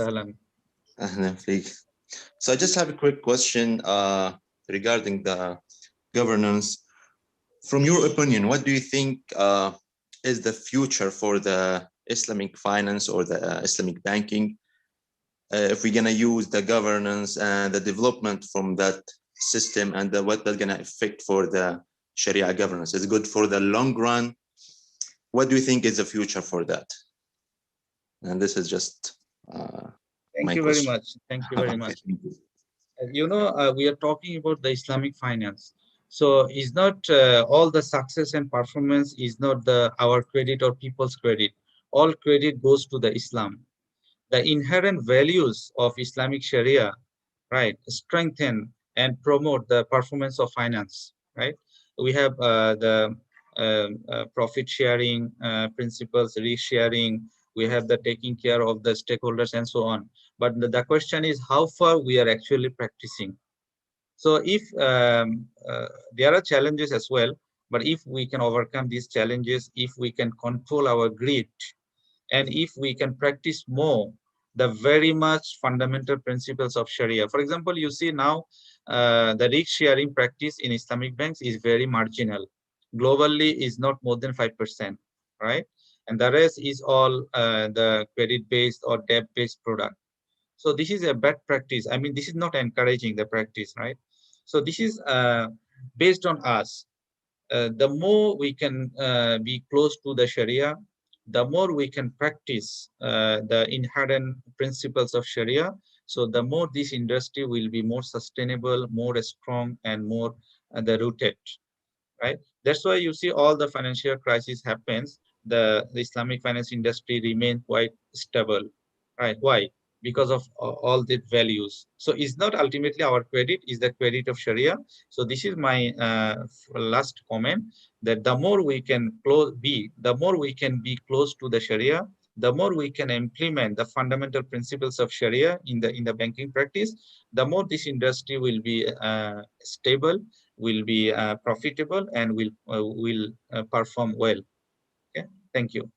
So I just have a quick question regarding the governance. From your opinion, what do you think is the future for the Islamic finance or the Islamic banking? If we're gonna use the governance and the development from that system, and what that's gonna affect for the Sharia governance? Is it good for the long run? What do you think is the future for that? And this is just Thank you very much. Thank you very much. You know, we are talking about the Islamic finance. So it's not all the success and performance is not our credit or people's credit. All credit goes to the Islam. The inherent values of Islamic Sharia, right, strengthen and promote the performance of finance, right? We have the profit sharing principles, risk sharing. We have the taking care of the stakeholders and so on. But the question is how far we are actually practicing. So if there are challenges as well, but if we can overcome these challenges, if we can control our greed, and if we can practice more the very much fundamental principles of Sharia. For example, you see now the risk sharing practice in Islamic banks is very marginal. Globally is not more than 5%, right? And the rest is all the credit-based or debt-based product. So this is a bad practice. I mean, this is not encouraging the practice, right? So this is based on us. The more we can be close to the Sharia, the more we can practice the inherent principles of Sharia. So the more this industry will be more sustainable, more strong, and more the rooted, right? That's why you see all the financial crisis happens the Islamic finance industry remain quite stable. Right? Why? Because of all the values. So it's not ultimately our credit, is the credit of Sharia. So this is my last comment, that the more we can the more we can be close to the Sharia, the more we can implement the fundamental principles of Sharia in the banking practice, the more this industry will be stable, will be profitable, and will perform well. Okay, thank you.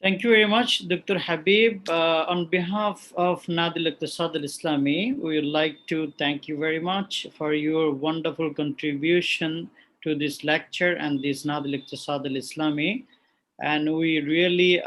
Thank you very much, Dr. Habib. On behalf of Nadil Iqtisad al-Islami, we would like to thank you very much for your wonderful contribution to this lecture and this Nadil Iqtisad al-Islami. And we really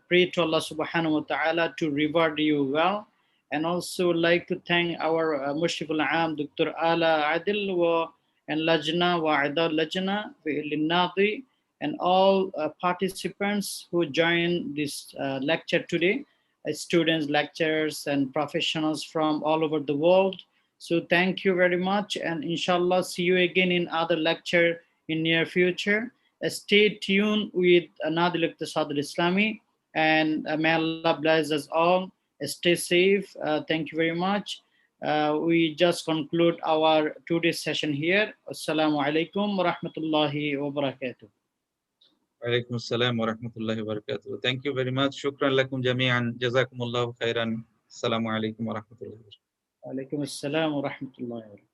pray to Allah subhanahu wa ta'ala to reward you well. And also like to thank our Mushrif al-Aam, Dr. Ala Adil and Lajna wa Idar Lajna Nadi, and all participants who joined this lecture today, students, lecturers, and professionals from all over the world. So thank you very much, and inshallah see you again in other lecture in near future. Stay tuned with Nadil Iqtisad al-Islami, and may Allah bless us all. Stay safe. Thank you very much. We just conclude our today's session here. Assalamu alaikum wa rahmatullahi wa barakatuh. وعليكم السلام ورحمة الله وبركاته. Thank you very much. شكرا لكم جميعا. جزاكم الله خيرا. السلام عليكم ورحمة الله وبركاته. وعليكم السلام ورحمة الله وبركاته.